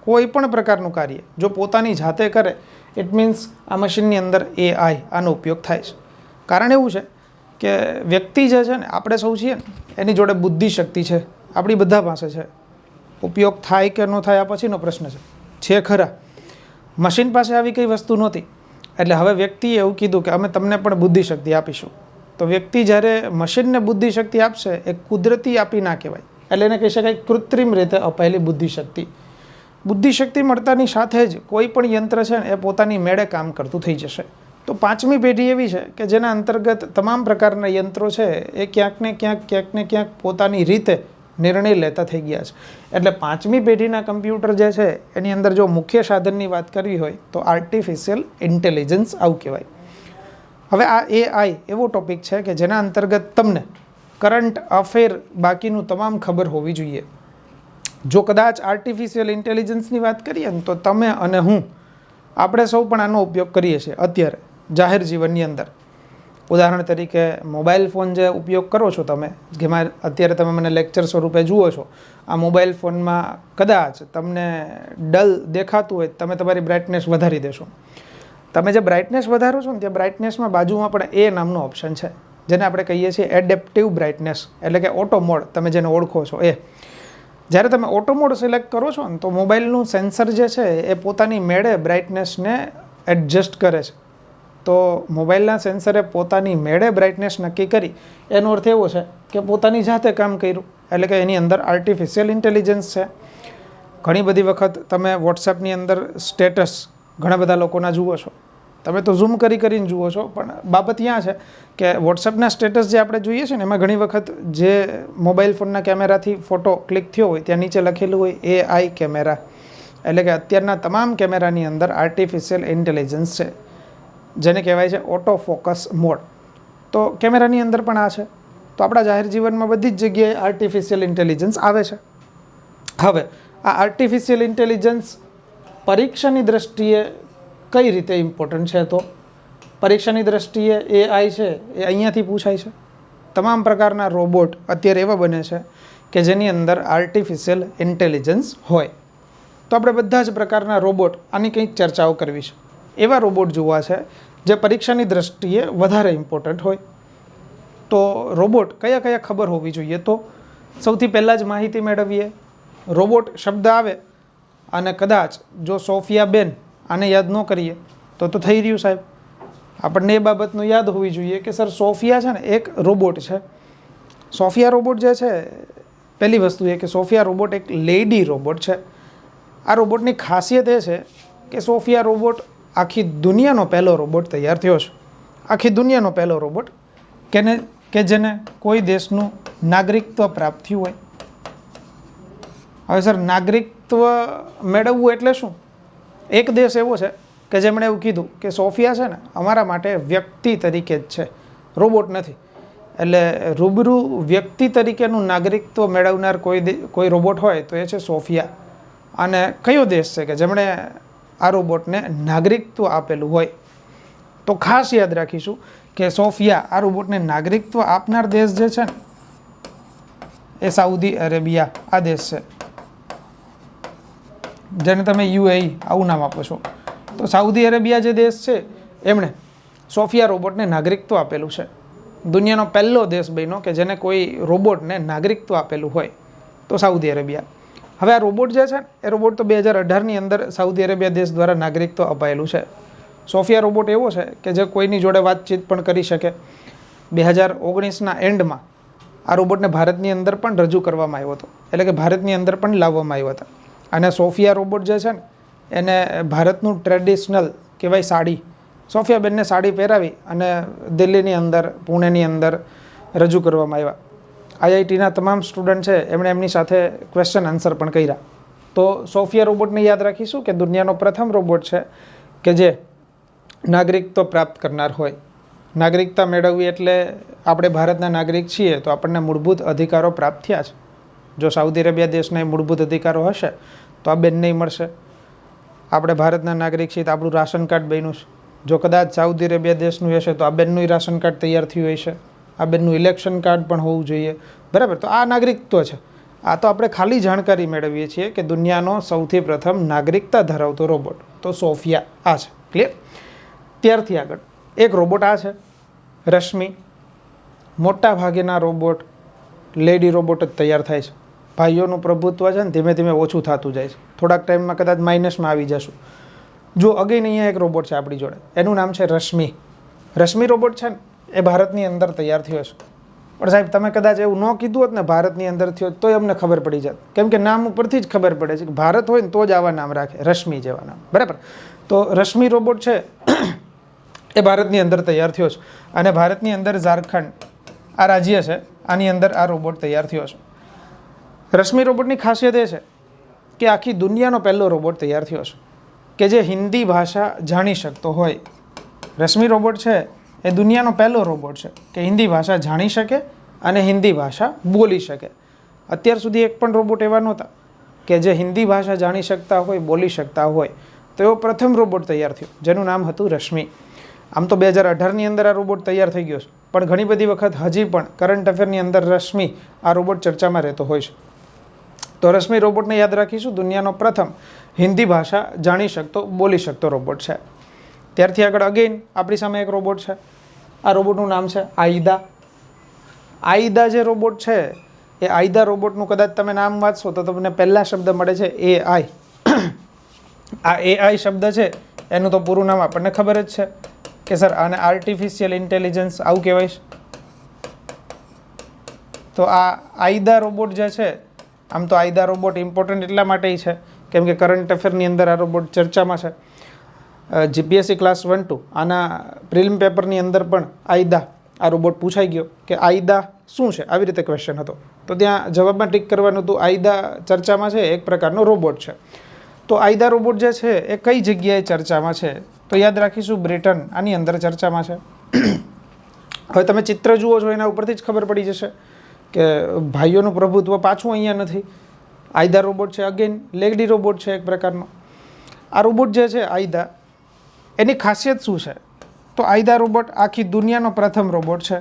કોઈ પણ પ્રકારનું કાર્ય જો પોતાની જાતે કરે, ઇટ મીન્સ આ મશીનની અંદર AI આનો ઉપયોગ થાય છે. કારણ એવું છે કે વ્યક્તિ જે છે ને, આપણે સૌ છીએ ને, એની જોડે બુદ્ધિશક્તિ છે, આપણી બધા પાસે છે. ઉપયોગ થાય કે ન થાય આ પછીનો પ્રશ્ન છે ખરા. મશીન પાસે આવી કઈ વસ્તુ નહોતી, એટલે હવે વ્યક્તિએ એવું કીધું કે અમે તમને પણ બુદ્ધિશક્તિ આપીશું. તો વ્યક્તિ જ્યારે મશીનને બુદ્ધિશક્તિ આપશે એ કુદરતી આપી ના કહેવાય, એટલે એને કહી શકાય કૃત્રિમ રીતે અપાયેલી બુદ્ધિશક્તિ. બુદ્ધિશક્તિ મળતાની સાથે જ કોઈ પણ યંત્ર છે ને એ પોતાની મેળે કામ કરતું થઈ જશે. તો પાંચમી પેઢી એવી છે કે જેના અંતર્ગત તમામ પ્રકારના યંત્રો છે એ ક્યાંક ને ક્યાંક પોતાની રીતે નિર્ણય લેતા થઈ ગયા છે. એટલે પાંચમી પેઢીના કમ્પ્યુટર જે છે એની અંદર જો મુખ્ય સાધનની વાત કરવી હોય તો આર્ટિફિશિયલ ઇન્ટેલિજન્સ આવું કહેવાય. હવે આ AI એવો ટોપિક છે કે જેના અંતર્ગત તમને કરંટ અફેર બાકીનું તમામ ખબર હોવી જોઈએ. જો કદાચ આર્ટિફિશિયલ ઇન્ટેલિજન્સની વાત કરીએ ને તો તમે અને હું આપણે સૌ પણ આનો ઉપયોગ કરીએ છીએ અત્યારે જાહેર જીવનની અંદર. ઉદાહરણ તરીકે મોબાઈલ ફોન જે ઉપયોગ કરો છો તમે, જેમાં અત્યારે તમે મને લેક્ચર સ્વરૂપે જુઓ છો, આ મોબાઈલ ફોનમાં કદાચ તમને ડલ દેખાતું હોય તમે તમારી બ્રાઇટનેસ વધારી દેશો. તમે જે બ્રાઇટનેસ વધારો છો ને ત્યાં બ્રાઇટનેસમાં બાજુમાં પણ એ નામનો ઓપ્શન છે જેને આપણે કહીએ છીએ એડેપ્ટિવ બ્રાઇટનેસ, એટલે કે ઓટો મોડ તમે જેને ઓળખો છો એ. જ્યારે તમે ઓટો મોડ સિલેક્ટ કરો છો ને તો મોબાઈલનું સેન્સર જે છે એ પોતાની મેળે બ્રાઇટનેસને એડજસ્ટ કરે છે. તો મોબાઈલના સેન્સરે પોતાની મેળે બ્રાઇટનેસ નક્કી કરી એનો અર્થ એવો છે કે પોતાની જાતે કામ કર્યું, એટલે કે એની અંદર આર્ટિફિશિયલ ઇન્ટેલિજન્સ છે. ઘણી બધી વખત તમે વોટ્સએપની અંદર સ્ટેટસ ઘણા બધા લોકોના જુઓ છો, તમે તો ઝૂમ કરીને જુઓ છો, પણ બાબત ત્યાં છે કે વોટ્સએપના સ્ટેટસ જે આપણે જોઈએ છે ને એમાં ઘણી વખત જે મોબાઈલ ફોનના કેમેરાથી ફોટો ક્લિક થયો હોય ત્યાં નીચે લખેલું હોય AI કેમેરા, એટલે કે અત્યારના તમામ કેમેરાની અંદર આર્ટિફિશિયલ ઇન્ટેલિજન્સ છે જેને કહેવાય છે ઓટો ફોકસ મોડ. તો કેમેરાની અંદર પણ આ છે. તો આપણા જાહેર જીવનમાં બધી જ જગ્યાએ આર્ટિફિશિયલ ઇન્ટેલિજન્સ આવે છે. હવે આ આર્ટિફિશિયલ ઇન્ટેલિજન્સ પરીક્ષાની દ્રષ્ટિએ કઈ રીતે ઇમ્પોર્ટન્ટ છે? તો પરીક્ષાની દ્રષ્ટિએ AI છે એ અહીંયાથી પૂછાય છે. તમામ પ્રકારના રોબોટ અત્યારે એવા બને છે કે જેની અંદર આર્ટિફિશિયલ ઇન્ટેલિજન્સ હોય. તો આપણે બધા જ પ્રકારના રોબોટ આની કંઈક ચર્ચાઓ કરવી છે. એવા રોબોટ જોવા છે જે પરીક્ષાની દ્રષ્ટિએ વધારે ઇમ્પોર્ટન્ટ હોય. તો રોબોટ કયા કયા ખબર હોવી જોઈએ? તો સૌથી પહેલાં જ માહિતી મેળવીએ. રોબોટ શબ્દ આવે અને કદાચ જો સોફિયા બેન આને યાદ ન કરીએ તો થઈ રહ્યું સાહેબ. આપણને એ બાબતનું યાદ હોવી જોઈએ કે સર સોફિયા છે ને એક રોબોટ છે. સોફિયા રોબોટ જે છે, પહેલી વસ્તુ એ કે સોફિયા રોબોટ એક લેડી રોબોટ છે. આ રોબોટની ખાસિયત એ છે કે સોફિયા રોબોટ આખી દુનિયાનો પહેલો રોબોટ તૈયાર થયો છે. આખી દુનિયાનો પહેલો રોબોટ કે જેને કોઈ દેશનું નાગરિકત્વ પ્રાપ્ત થયું હોય. હવે સર નાગરિકત્વ મેળવવું એટલે શું? એક દેશ એવો છે કે જેમણે એવું કીધું કે સોફિયા છે ને અમારા માટે વ્યક્તિ તરીકે જ છે, રોબોટ નથી. એટલે રૂબરૂ વ્યક્તિ તરીકેનું નાગરિકત્વ મેળવનાર કોઈ રોબોટ હોય તો એ છે સોફિયા. અને કયો દેશ છે કે જેમણે આ રોબોટને નાગરિકત્વ આપેલું હોય? તો ખાસ યાદ રાખીશું કે સોફિયા આ રોબોટને નાગરિકત્વ આપનાર દેશ જે છે ને એ સાઉદી અરેબિયા આ દેશ છે, જેને તમે UAE આવું નામ આપો છો. તો સાઉદી અરેબિયા જે દેશ છે એમણે સોફિયા રોબોટને નાગરિકત્વ આપેલું છે. દુનિયાનો પહેલો દેશ બન્યો કે જેને કોઈ રોબોટને નાગરિકત્વ આપેલું હોય તો સાઉદી અરેબિયા. હવે આ રોબોટ જે છે એ રોબોટ તો 2018ની અંદર સાઉદી અરેબિયા દેશ દ્વારા નાગરિકત્વ અપાયેલું છે. સોફિયા રોબોટ એવો છે કે જે કોઈની જોડે વાતચીત પણ કરી શકે. 2019ના એન્ડમાં આ રોબોટને ભારતની અંદર પણ રજૂ કરવામાં આવ્યો હતો, એટલે કે ભારતની અંદર પણ લાવવામાં આવ્યા હતા. અને સોફિયા રોબોટ જે છે ને એને ભારતનું ટ્રેડિશનલ કહેવાય સાડી, સોફિયા બેનને સાડી પહેરાવી અને દિલ્હીની અંદર, પુણેની અંદર રજૂ કરવામાં આવ્યા. IITના તમામ સ્ટુડન્ટ છે એમણે એમની સાથે ક્વેશ્ચન આન્સર પણ કર્યા. તો સોફિયા રોબોટને યાદ રાખીશું કે દુનિયાનો પ્રથમ રોબોટ છે કે જે નાગરિકત્વ પ્રાપ્ત કરનાર હોય. નાગરિકતા મેળવવી એટલે આપણે ભારતના નાગરિક છીએ તો આપણને મૂળભૂત અધિકારો પ્રાપ્ત થયા છે. જો સાઉદી અરેબિયા દેશના મૂળભૂત અધિકારો હશે તો આ બેન નહીં મળશે. આપણે ભારતના નાગરિક છીએ તો આપણું રાશન કાર્ડ બન્યું છે. જો કદાચ સાઉદી અરેબિયા દેશનું હશે તો આ બેનનું રાશન કાર્ડ તૈયાર થયું હશે. આ બેનનું ઇલેક્શન કાર્ડ પણ હોવું જોઈએ, બરાબર. તો આ નાગરિકત્વ છે. આ તો આપણે ખાલી જાણકારી મેળવીએ છીએ કે દુનિયાનો સૌથી પ્રથમ નાગરિકતા ધરાવતો રોબોટ તો સોફિયા આ છે. ક્લિયર? ત્યારથી આગળ એક રોબોટ આ છે રશ્મિ. મોટા ભાગેના રોબોટ લેડી રોબોટ જ તૈયાર થાય છે. ભાઈઓનું પ્રભુત્વ છે ને ધીમે ધીમે ઓછું થતું જાય છે. થોડાક ટાઈમમાં કદાચ માઇનસમાં આવી જશું. જો અગેન અહીંયા એક રોબોટ છે આપણી જોડે, એનું નામ છે રશ્મિ. રશ્મિ રોબોટ છે ને એ ભારતની અંદર તૈયાર થયો છે. પણ સાહેબ તમે કદાચ એવું ન કીધું હોત ને ભારતની અંદર થયો તોય અમને ખબર પડી જાત, કેમ કે નામ ઉપરથી જ ખબર પડે છે કે ભારત હોય ને તો જ આવા નામ રાખે, રશ્મિ જેવા નામ, બરાબર. તો રશ્મિ રોબોટ છે એ ભારતની અંદર તૈયાર થયો છે, અને ભારતની અંદર ઝારખંડ આ રાજ્ય છે, આની અંદર આ રોબોટ તૈયાર થયો છે. રશ્મિ રોબોટની ખાસિયત એ છે કે આખી દુનિયાનો પહેલો રોબોટ તૈયાર થયો છે કે જે હિન્દી ભાષા જાણી શકતો હોય. રશ્મિ રોબોટ છે એ દુનિયાનો પહેલો રોબોટ છે કે હિન્દી ભાષા જાણી શકે અને હિન્દી ભાષા બોલી શકે. અત્યાર સુધી એક પણ રોબોટ એવા નહોતા કે જે હિન્દી ભાષા જાણી શકતા હોય, બોલી શકતા હોય. તો એવો પ્રથમ રોબોટ તૈયાર થયો જેનું નામ હતું રશ્મિ. આમ તો 2018ની અંદર આ રોબોટ તૈયાર થઈ ગયો છે, પણ ઘણી બધી વખત હજી પણ કરંટ અફેરની અંદર રશ્મિ આ રોબોટ ચર્ચામાં રહેતો હોય છે. તો રશ્મિ રોબોટને યાદ રાખીશું, દુનિયાનો પ્રથમ હિન્દી ભાષા જાણી શકતો, બોલી શકતો રોબોટ છે. ત્યારથી આગળ અગેન આપણી સામે એક રોબોટ છે. આ રોબોટનું નામ છે આઈદા. આઈદા જે રોબોટ છે એ આઈદા રોબોટનું કદાચ તમે નામ વાંચશો તો તમને પહેલા શબ્દ મળે છે AI. આ AI શબ્દ છે એનું તો પૂરું નામ આપણને ખબર જ છે કે સર આને આર્ટિફિશિયલ ઇન્ટેલિજન્સ આવું કહેવાય છે. તો આ આઈદા રોબોટ જે છે, આમ તો આઈદા રોબોટ ઇમ્પોર્ટન્ટ એટલા માટે છે કેમ કે કરંટ અફેરની અંદર આ રોબોટ ચર્ચામાં છે. GPSC ક્લાસ 1-2 આના પ્રિલિમ પેપરની અંદર પણ આઈદા આ રોબોટ પૂછાઈ ગયો કે આઈદા શું છે, આવી રીતે ક્વેશ્ચન હતો. તો ત્યાં જવાબમાં ટીક કરવાનું હતું. આઈદા ચર્ચામાં છે, એક પ્રકારનો રોબોટ છે. તો આઈદા રોબોટ જે છે એ કઈ જગ્યાએ ચર્ચામાં છે, તો યાદ રાખીશું બ્રિટન આની અંદર ચર્ચામાં છે. હવે તમે ચિત્ર જુઓ છો એના ઉપરથી જ ખબર પડી જશે કે ભાઈઓનું પ્રભુત્વ પાછું અહીંયા નથી. આઈદા રોબોટ છે અગેન લેડી રોબોટ છે એક પ્રકારનો. આ રોબોટ જે છે આઈદા, એની ખાસિયત શું છે, તો આઈદા રોબોટ આખી દુનિયાનો પ્રથમ રોબોટ છે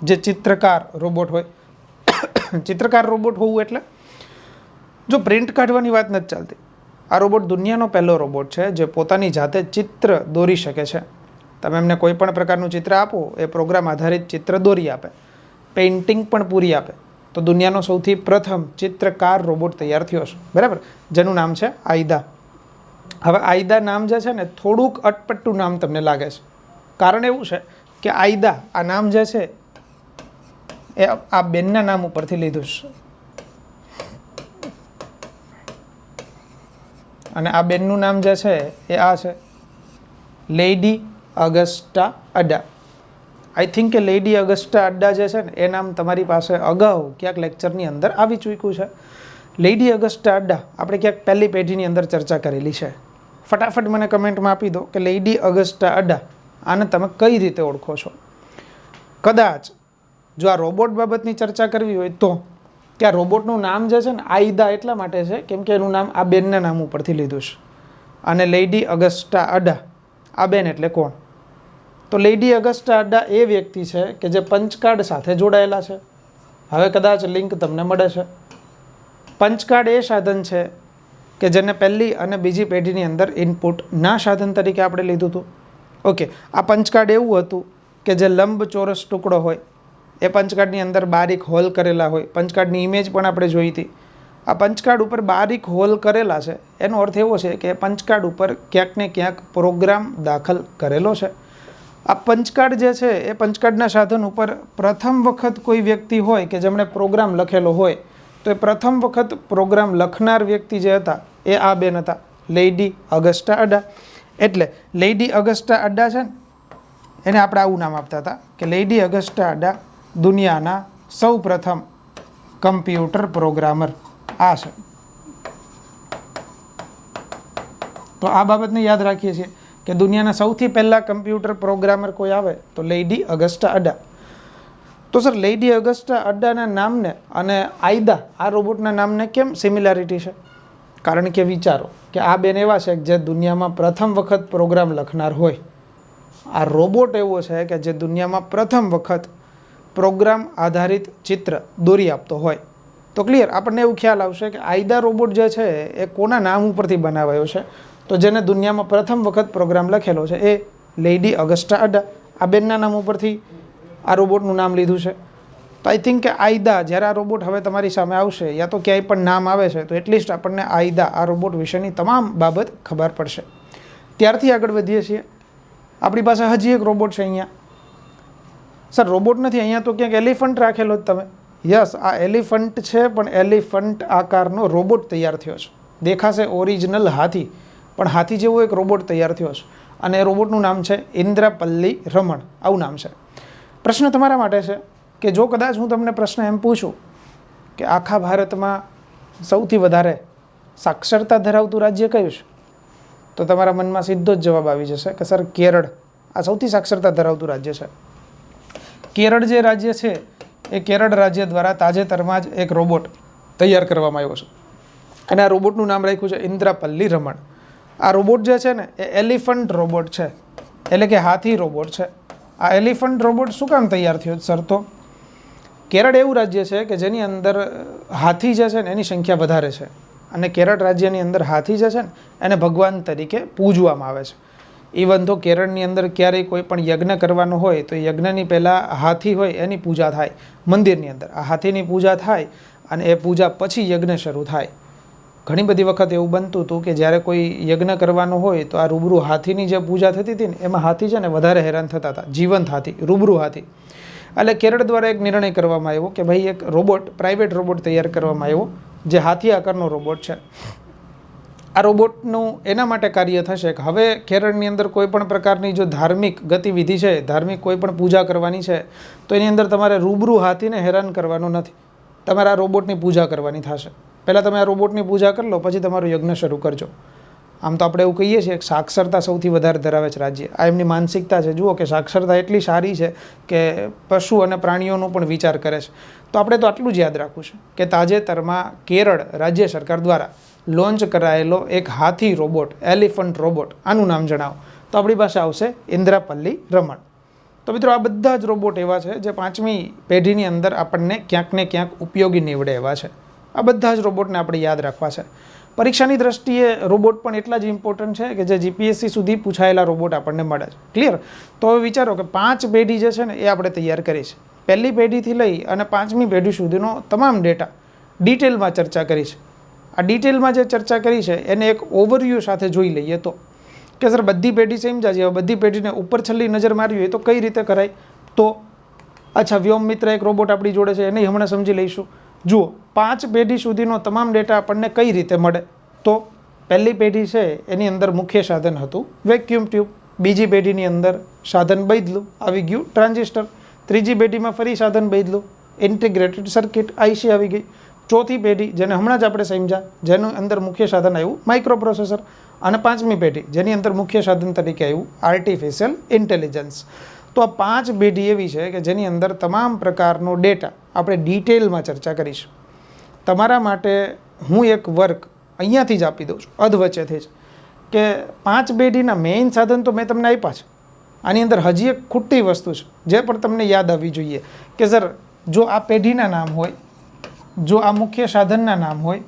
જે ચિત્રકાર રોબોટ હોય. ચિત્રકાર રોબોટ હોવું એટલે જો પ્રિન્ટ કાઢવાની વાત નથી ચાલતી. આ રોબોટ દુનિયાનો પહેલો રોબોટ છે જે પોતાની જાતે ચિત્ર દોરી શકે છે. તમે એમને કોઈ પણ પ્રકારનું ચિત્ર આપો, એ પ્રોગ્રામ આધારિત ચિત્ર દોરી આપે, પેઇન્ટિંગ પણ પૂરી આપે. તો દુનિયાનો સૌથી પ્રથમ ચિત્રકાર રોબોટ તૈયાર થયો છે, બરાબર, જેનું નામ છે આઈદા. હવે આઈદા નામ જે છે ને થોડુંક અટપટું નામ તમને લાગે છે. કારણ એવું છે કે આઈદા આ નામ જે છે એ આ બેનના નામ ઉપરથી લીધું છે, અને આ બેનનું નામ જે છે એ આ છે લેડી અગસ્ટા અડા. આઈ થિંક કે લેડી અગસ્ટા અડા જે છે ને એ નામ તમારી પાસે અગાઉ ક્યાંક લેક્ચરની અંદર આવી ચૂક્યું છે. લેડી અગસ્ટા અડા આપણે ક્યાંક પહેલી પેઢીની અંદર ચર્ચા કરેલી છે. ફટાફટ મને કમેન્ટમાં આપી દો કે લેડી અગસ્ટા અડા આને તમે કઈ રીતે ઓળખો છો. કદાચ જો આ રોબોટ બાબતની ચર્ચા કરવી હોય તો કે આ રોબોટનું નામ જે છે ને આઈદા એટલા માટે છે કેમ કે એનું નામ આ બેનના નામ ઉપરથી લીધું છે. અને લેડી અગસ્ટા અડા, આ બેન એટલે કોણ? તો લેડી અગસ્ટા અડા એ વ્યક્તિ છે કે જે પંચકાર્ડ સાથે જોડાયેલા છે. હવે કદાચ લિંક તમને મળે છે. પંચકાર્ડ એ સાધન છે કે જેને પહેલી અને બીજી પેઢીની અંદર ઇનપુટના સાધન તરીકે આપણે લીધું હતું. ઓકે, આ પંચકાર્ડ એવું હતું કે જે લંબચોરસ ટુકડો હોય, એ પંચકાર્ડની અંદર બારીક હોલ કરેલા હોય. પંચકાર્ડની ઇમેજ પણ આપણે જોઈ હતી. આ પંચકાર્ડ ઉપર બારીક હોલ કરેલા છે એનો અર્થ એવો છે કે પંચકાર્ડ ઉપર ક્યાંક ને ક્યાંક પ્રોગ્રામ દાખલ કરેલો છે. આ પંચકાર્ડ જે છે એ પંચકાર્ડના સાધન ઉપર પ્રથમ વખત કોઈ વ્યક્તિ હોય કે જેમણે પ્રોગ્રામ લખેલો હોય, તો એ પ્રથમ વખત પ્રોગ્રામ લખનાર વ્યક્તિ જે હતા એ આ બેન હતા, લેડી અગસ્ટા અડા. એટલે લેડી અગસ્ટા અડા છે ને એને આપણે આવું નામ આપતા હતા કે લેડી અગસ્ટા અડા દુનિયાના સૌ પ્રથમ કમ્પ્યુટર પ્રોગ્રામર આ છે. તો આ બાબતને યાદ રાખીએ છીએ કે દુનિયાના સૌથી પહેલા કમ્પ્યુટર પ્રોગ્રામર કોઈ આવે તો લેડી અગસ્ટા અડા. તો સર લેડી અગસ્ટા અડાના નામને અને આઈદા આ રોબોટના નામને કેમ સિમિલારિટી છે? કારણ કે વિચારો કે આ બેન એવા છે જે દુનિયામાં પ્રથમ વખત પ્રોગ્રામ લખનાર હોય. આ રોબોટ એવો છે કે જે દુનિયામાં પ્રથમ વખત પ્રોગ્રામ આધારિત ચિત્ર દોરી આપતો હોય. તો ક્લિયર, આપણને એવું ખ્યાલ આવશે કે આઈદા રોબોટ જે છે એ કોના નામ ઉપરથી બનાવાયો છે, તો જેને દુનિયામાં પ્રથમ વખત પ્રોગ્રામ લખેલો છે એ લેડી અગસ્ટા અડા. આ બેનના નામ ઉપરથી આ રોબોટનું નામ લીધું છે. તો આઈ થિંક કે આઈદા જ્યારે આ રોબોટ હવે તમારી સામે આવશે યા તો ક્યાંય પણ નામ આવે છે તો એટલીસ્ટ આપણને આઈદા આ રોબોટ વિશેની તમામ બાબત ખબર પડશે. ત્યારથી આગળ વધીએ છીએ. આપણી પાસે હજી એક રોબોટ છે અહીંયા, સર રોબોટ નથી, અહીંયા તો ક્યાંક એલિફન્ટ રાખેલો જ તમે. યસ, આ એલિફન્ટ છે, પણ એલિફન્ટ આકારનો રોબોટ તૈયાર થયો છે. દેખાશે ઓરિજિનલ હાથી, પણ હાથી જેવો એક રોબોટ તૈયાર થયો છે અને એ રોબોટનું નામ છે ઇન્દ્રપલ્લી રમણ, આવું નામ છે. પ્રશ્ન તમારા માટે છે કે જો કદાચ હું તમને પ્રશ્ન એમ પૂછું કે આખા ભારતમાં સૌથી વધારે સાક્ષરતા ધરાવતું રાજ્ય કયું છે, તો તમારા મનમાં સીધો જ જવાબ આવી જશે કે સર કેરળ આ સૌથી સાક્ષરતા ધરાવતું રાજ્ય છે. કેરળ જે રાજ્ય છે એ કેરળ રાજ્ય દ્વારા તાજેતરમાં જ એક રોબોટ તૈયાર કરવામાં આવ્યો છે અને આ રોબોટનું નામ રાખ્યું છે ઇન્દ્રપલ્લી રમણ. આ રોબોટ જે છે ને એ એલિફન્ટ રોબોટ છે, એટલે કે હાથી રોબોટ છે. આ એલિફન્ટ રોબોટ શું કામ તૈયાર થયો સર? તો કેરળ એવું રાજ્ય છે કે જેની અંદર હાથી જે છે ને એની સંખ્યા વધારે છે અને કેરળ રાજ્યની અંદર હાથી જે છે ને એને ભગવાન તરીકે પૂજવામાં આવે છે. ઇવન તો કેરળની અંદર ક્યારેય કોઈ પણ યજ્ઞ કરવાનો હોય તો યજ્ઞની પહેલાં હાથી હોય એની પૂજા થાય મંદિરની અંદર. આ હાથીની પૂજા થાય અને એ પૂજા પછી યજ્ઞ શરૂ થાય. ઘણી બધી વખત એવું બનતું હતું કે જ્યારે કોઈ યજ્ઞ કરવાનો હોય તો આ રૂબરૂ હાથીની જે પૂજા થતી હતી ને એમાં હાથી છે ને વધારે હેરાન થતા હતા, જીવંત હાથી, રૂબરૂ હાથી. એટલે કેરળ દ્વારા એક નિર્ણય કરવામાં આવ્યો કે ભાઈ એક રોબોટ, પ્રાઇવેટ રોબોટ તૈયાર કરવામાં આવ્યો જે હાથી આકારનો રોબોટ છે. આ રોબોટનું એના માટે કાર્ય થશે કે હવે કેરળની અંદર કોઈ પણ પ્રકારની જો ધાર્મિક ગતિવિધિ છે, ધાર્મિક કોઈ પણ પૂજા કરવાની છે તો એની અંદર તમારે રૂબરૂ હાથીને હેરાન કરવાનું નથી, તમારે આ રોબોટની પૂજા કરવાની થશે. પહેલાં તમે આ રોબોટની પૂજા કરી લો, પછી તમારું યજ્ઞ શરૂ કરજો. આમ તો આપણે એવું કહીએ છીએ કે સાક્ષરતા સૌથી વધારે ધરાવે છે રાજ્ય. આ એમની માનસિકતા છે. જુઓ કે સાક્ષરતા એટલી સારી છે કે પશુ અને પ્રાણીઓનો પણ વિચાર કરે છે. તો આપણે તો આટલું જ યાદ રાખવું છે કે તાજેતરમાં કેરળ રાજ્ય સરકાર દ્વારા લોન્ચ કરાયેલો એક હાથી રોબોટ, એલિફન્ટ રોબોટ, આનું નામ જણાવો તો આપણી પાસે આવશે ઇન્દ્રપલ્લી રમણ. તો મિત્રો આ બધા જ રોબોટ એવા છે જે 5મી પેઢીની અંદર આપણને ક્યાંક ને ક્યાંક ઉપયોગી નીવડે એવા છે. આ બધા જ રોબોટને આપણે યાદ રાખવા છે. પરીક્ષાની દ્રષ્ટિએ રોબોટ પણ એટલા જ ઇમ્પોર્ટન્ટ છે કે જે જીપીએસસી સુધી પૂછાયેલા રોબોટ આપણને મળે છે. ક્લિયર? તો હવે વિચારો કે 5 પેઢી જે છે ને એ આપણે તૈયાર કરી છે. પહેલી પેઢીથી લઈ અને 5મી પેઢી સુધીનો તમામ ડેટા ડિટેલમાં ચર્ચા કરી છે. આ ડિટેલમાં જે ચર્ચા કરી છે એને એક ઓવરવ્યૂ સાથે જોઈ લઈએ તો કે સર બધી પેઢી સમજ્યા છે, બધી પેઢીને ઉપર છેલ્લી નજર મારવી હોય તો કઈ રીતે કરાય? તો અચ્છા, વ્યોમ મિત્ર એક રોબોટ આપણી જોડે છે, એને હમણાં સમજી લઈશું. જુઓ, 5 પેઢી સુધીનો તમામ ડેટા આપણને કઈ રીતે મળે? તો પહેલી પેઢી છે એની અંદર મુખ્ય સાધન હતું વેક્યુમ ટ્યુબ. બીજી પેઢીની અંદર સાધન બદલું, આવી ગયું ટ્રાન્ઝિસ્ટર. ત્રીજી પેઢીમાં ફરી સાધન બદલું, ઇન્ટિગ્રેટેડ સર્કિટ, આઈસી આવી ગઈ. ચોથી પેઢી જેને હમણાં જ આપણે સમજ્યા, જેનું અંદર મુખ્ય સાધન આવ્યું માઇક્રો પ્રોસેસર. અને 5મી પેઢી જેની અંદર મુખ્ય સાધન તરીકે આવ્યું આર્ટિફિશિયલ ઇન્ટેલિજન્સ. તો આ 5 પેઢી એવી છે કે જેની અંદર તમામ પ્રકારનો ડેટા આપણે ડિટેલમાં ચર્ચા કરીશું. તમારા માટે હું એક વર્ક અહીંયાથી જ આપી દઉં છું, અધવચ્ચેથી જ, કે 5 પેઢીના મેઇન સાધન તો મેં તમને આપ્યા છે. આની અંદર હજી એક ખૂટતી વસ્તુ છે જે પણ તમને યાદ આવવી જોઈએ કે સર જો આ પેઢીના નામ હોય, જો આ મુખ્ય સાધનના નામ હોય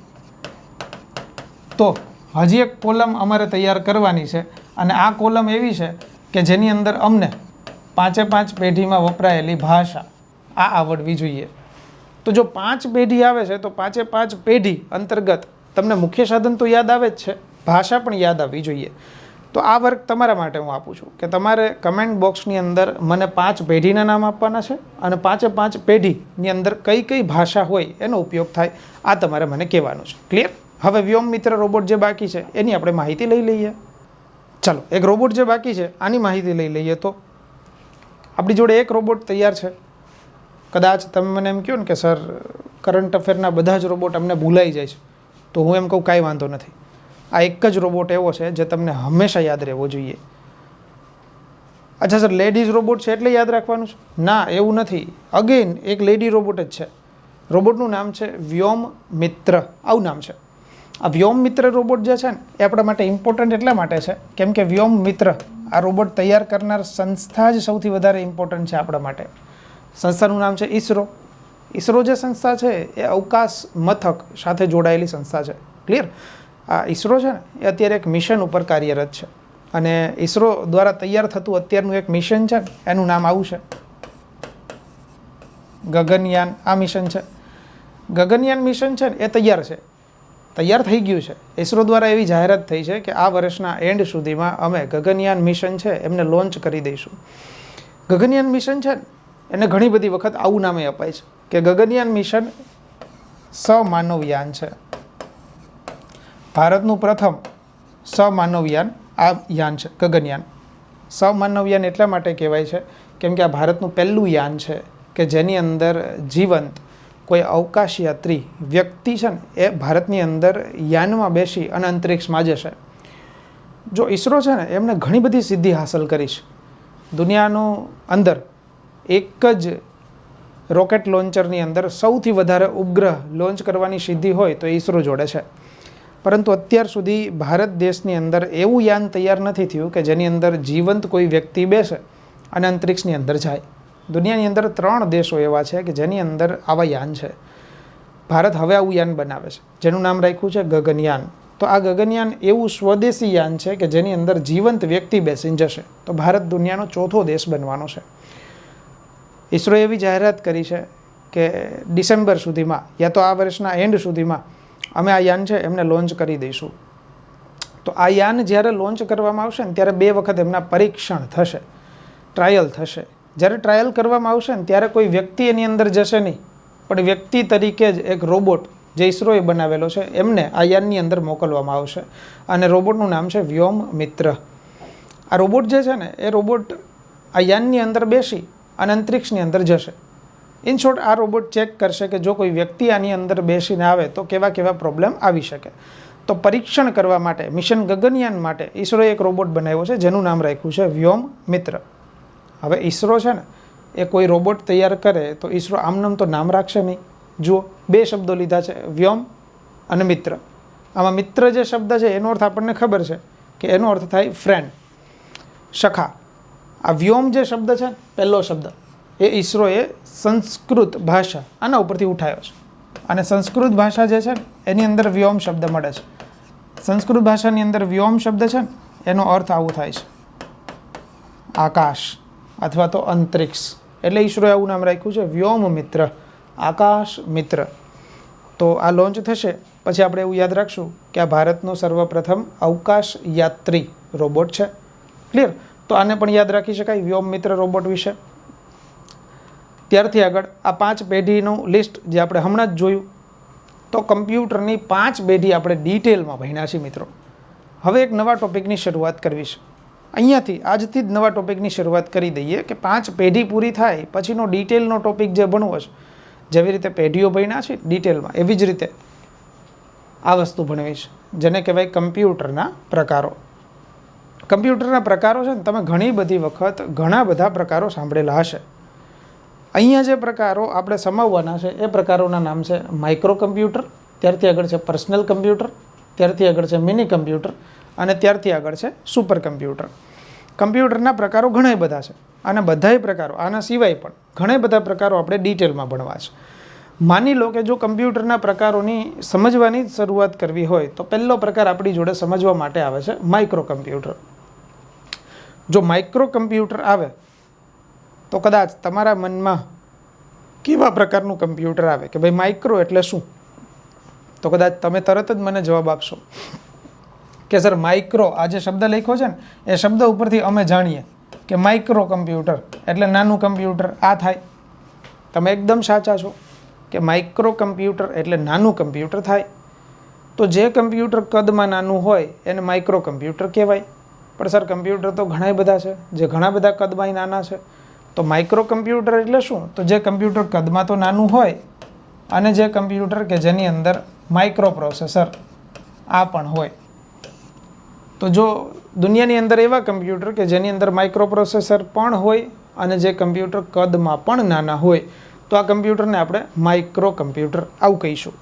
તો હજી એક કોલમ અમારે તૈયાર કરવાની છે અને આ કોલમ એવી છે કે જેની અંદર અમને 5 પેઢીમાં વપરાયેલી ભાષા આ આવડવી જોઈએ. તો જો 5 પેઢી આવે છે તો 5 પેઢી અંતર્ગત તમને મુખ્ય સાધન તો યાદ આવે જ છે, ભાષા પણ યાદ આવવી જોઈએ. તો આ વર્ક તમારા માટે હું આપું છું કે તમારે કમેન્ટ બોક્સની અંદર મને 5 પેઢીના નામ આપવાના છે અને 5 પેઢીની અંદર કઈ કઈ ભાષા હોય એનો ઉપયોગ થાય આ તમારે મને કહેવાનું છે. ક્લિયર? હવે વ્યોમ મિત્ર રોબોટ જે બાકી છે એની આપણે માહિતી લઈ લઈએ. ચાલો, એક રોબોટ જે બાકી છે આની માહિતી લઈ લઈએ. તો આપણી જોડે એક રોબોટ તૈયાર છે. કદાચ તમે મને એમ કહો ને કે સર કરંટ અફેરના બધા જ રોબોટ અમને ભૂલાઈ જાય છે, તો હું એમ કહું કાંઈ વાંધો નથી. આ એક જ રોબોટ એવો છે જે તમને હંમેશા યાદ રહેવો જોઈએ. અચ્છા સર, લેડીઝ રોબોટ છે એટલે યાદ રાખવાનું છે? ના, એવું નથી. અગેન એક લેડી રોબોટ જ છે. રોબોટનું નામ છે વ્યોમ મિત્ર, આવું નામ છે. આ વ્યોમ મિત્ર રોબોટ જે છે ને એ આપણા માટે ઇમ્પોર્ટન્ટ એટલા માટે છે કેમ કે વ્યોમ મિત્ર આ રોબોટ તૈયાર કરનાર સંસ્થા જ સૌથી વધારે ઇમ્પોર્ટન્ટ છે આપણા માટે. સંસ્થાનું નામ છે ઈસરો. ઈસરો જે સંસ્થા છે એ અવકાશ મથક સાથે જોડાયેલી સંસ્થા છે. ક્લિયર? આ ઈસરો છે ને એ અત્યારે એક મિશન ઉપર કાર્યરત છે અને ઈસરો દ્વારા તૈયાર થતું અત્યારનું એક મિશન છે એનું નામ આવું છે ગગનયાન. આ મિશન છે ગગનયાન. મિશન છે ને એ તૈયાર થઈ ગયું છે. ઈસરો દ્વારા એવી જાહેરાત થઈ છે કે આ વર્ષના એન્ડ સુધીમાં અમે ગગનયાન મિશન છે એમને લોન્ચ કરી દઈશું. ગગનયાન મિશન છે એને ઘણી બધી વખત આવું નામે અપાય છે કે ગગનયાન મિશન સમાનવયાન છે. ભારતનું પ્રથમ સમાનવયાન આ યાન છે ગગનયાન. સમાનવયાન એટલા માટે કહેવાય છે કેમ કે આ ભારતનું પહેલું યાન છે કે જેની અંદર જીવંત કોઈ અવકાશ યાત્રી વ્યક્તિ છે ને એ ભારતની અંદર યાનમાં બેસી અને અંતરિક્ષમાં જશે. જો ઈસરો છે ને એમને ઘણી બધી સિદ્ધિ હાંસલ કરી છે. દુનિયાનું અંદર એક જ રોકેટ લોન્ચરની અંદર સૌથી વધારે ઉપગ્રહ લોન્ચ કરવાની સિદ્ધિ હોય તો ઈસરો જોડે છે. પરંતુ અત્યાર સુધી ભારત દેશની અંદર એવું યાન તૈયાર નથી થયું કે જેની અંદર જીવંત કોઈ વ્યક્તિ બેસે અને અંતરિક્ષની અંદર જાય. દુનિયાની અંદર 3 દેશો એવા છે કે જેની અંદર આવા યાન છે. ભારત હવે આવું યાન બનાવે છે જેનું નામ રાખ્યું છે ગગનયાન. તો આ ગગનયાન એવું સ્વદેશી યાન છે કે જેની અંદર જીવંત વ્યક્તિ બેસીને જશે. તો ભારત દુનિયાનો 4થો દેશ બનવાનો છે. ઈસરોએ એવી જાહેરાત કરી છે કે ડિસેમ્બર સુધીમાં યા તો આ વર્ષના એન્ડ સુધીમાં અમે આ યાન છે એમને લોન્ચ કરી દઈશું. તો આ યાન જ્યારે લોન્ચ કરવામાં આવશે ને ત્યારે 2 વખત એમના પરીક્ષણ થશે, ટ્રાયલ થશે. જ્યારે ટ્રાયલ કરવામાં આવશે ને ત્યારે કોઈ વ્યક્તિ એની અંદર જશે નહીં, પણ વ્યક્તિ તરીકે જ એક રોબોટ જે ઈસરોએ બનાવેલો છે એમને આ યાનની અંદર મોકલવામાં આવશે અને રોબોટનું નામ છે વ્યોમ મિત્ર. આ રોબોટ જે છે ને એ રોબોટ આ યાનની અંદર બેસી અને અંતરિક્ષની અંદર જશે. ઇન શોર્ટ આ રોબોટ ચેક કરશે કે જો કોઈ વ્યક્તિ આની અંદર બેસીને આવે તો કેવા કેવા પ્રોબ્લેમ આવી શકે. તો પરીક્ષણ કરવા માટે મિશન ગગનયાન માટે ઈસરોએ એક રોબોટ બનાવ્યો છે જેનું નામ રાખ્યું છે વ્યોમ મિત્ર. હવે ઈસરો છે ને એ કોઈ રોબોટ તૈયાર કરે તો ઈસરો આમનામ તો નામ રાખશે નહીં. જુઓ 2 શબ્દો લીધા છે, વ્યોમ અને મિત્ર. આમાં મિત્ર જે શબ્દ છે એનો અર્થ આપણને ખબર છે કે એનો અર્થ થાય ફ્રેન્ડ, સખા. આ વ્યોમ જે શબ્દ છે પહેલો શબ્દ એ ઈસરોએ સંસ્કૃત ભાષા આના ઉપરથી ઉઠાયો છે. અને સંસ્કૃત ભાષા જે છે ને એની અંદર વ્યોમ શબ્દ મળે છે. સંસ્કૃત ભાષાની અંદર વ્યોમ શબ્દ છે ને એનો અર્થ આવું થાય છે આકાશ અથવા તો અંતરિક્ષ. એટલે ઈસરોએ આવું નામ રાખ્યું છે વ્યોમ મિત્ર, આકાશ મિત્ર. તો આ લોન્ચ થશે પછી આપણે એવું યાદ રાખશું કે આ ભારતનો સર્વપ્રથમ અવકાશ યાત્રી રોબોટ છે. ક્લિયર? તો આને પણ યાદ રાખી શકાય વ્યોમ મિત્ર રોબોટ વિશે. ત્યારથી આગળ આ 5 પેઢીનું લિસ્ટ જે આપણે હમણાં જ જોયું. તો કમ્પ્યુટરની 5 પેઢી આપણે ડિટેલમાં ભણ્યા છીએ મિત્રો. હવે એક નવા ટોપિકની શરૂઆત કરવી છે. અહીંયાથી આજથી જ નવા ટોપિકની શરૂઆત કરી દઈએ કે 5 પેઢી પૂરી થાય પછીનો ડિટેલનો ટોપિક જે ભણવો છે, જેવી રીતે પેઢીઓ ભણ્યા છે ડિટેલમાં એવી જ રીતે આ વસ્તુ ભણવી છે જેને કહેવાય કમ્પ્યુટરના પ્રકારો. કમ્પ્યુટરના પ્રકારો છે ને તમે ઘણી બધી વખત ઘણા બધા પ્રકારો સાંભળેલા હશે. અહીંયા જે પ્રકારો આપણે સમાવવાના છે એ પ્રકારોના નામ છે માઇક્રો કમ્પ્યુટર, ત્યારથી આગળ છે પર્સનલ કમ્પ્યુટર, ત્યારથી આગળ છે મિની કમ્પ્યુટર અને ત્યારથી આગળ છે સુપર કમ્પ્યુટર. કમ્પ્યુટરના પ્રકારો ઘણા બધા છે અને બધાય પ્રકારો આના સિવાય પણ ઘણા બધા પ્રકારો આપણે ડિટેલમાં ભણવા છે. માની લો કે જો કમ્પ્યુટરના પ્રકારોની સમજવાની જ શરૂઆત કરવી હોય તો પહેલો પ્રકાર આપણી જોડે સમજવા માટે આવે છે માઇક્રો કમ્પ્યુટર. જો માઇક્રો કમ્પ્યુટર આવે તો કદાચ તમારા મનમાં કેવા પ્રકારનું કમ્પ્યુટર આવે કે ભાઈ માઇક્રો એટલે શું? તો કદાચ તમે તરત જ મને જવાબ આપશો કે સર માઇક્રો આ જે શબ્દ લખ્યો છે ને એ શબ્દ ઉપરથી અમે જાણીએ કે માઇક્રો કમ્પ્યુટર એટલે નાનું કમ્પ્યુટર આ થાય. તમે એકદમ સાચા છો કે માઇક્રો કમ્પ્યુટર એટલે નાનું કમ્પ્યુટર થાય. તો જે કમ્પ્યુટર કદમાં નાનું હોય એને માઇક્રો કમ્પ્યુટર કહેવાય. પણ સર કમ્પ્યુટર તો ઘણા બધા છે જે ઘણા બધા કદમાં નાના છે. તો માઇક્રો કમ્પ્યુટર એટલે શું? તો જે કમ્પ્યુટર કદમાં તો નાનું હોય અને જે કમ્પ્યુટર કે જેની અંદર માઇક્રો પ્રોસેસર આ પણ હોય. તો જો દુનિયાની અંદર એવા કમ્પ્યુટર કે જેની અંદર માઇક્રો પ્રોસેસર પણ હોય અને જે કમ્પ્યુટર કદમાં પણ નાના હોય તો આ કમ્પ્યુટરને આપણે માઇક્રો કમ્પ્યુટર આવું કહીશું.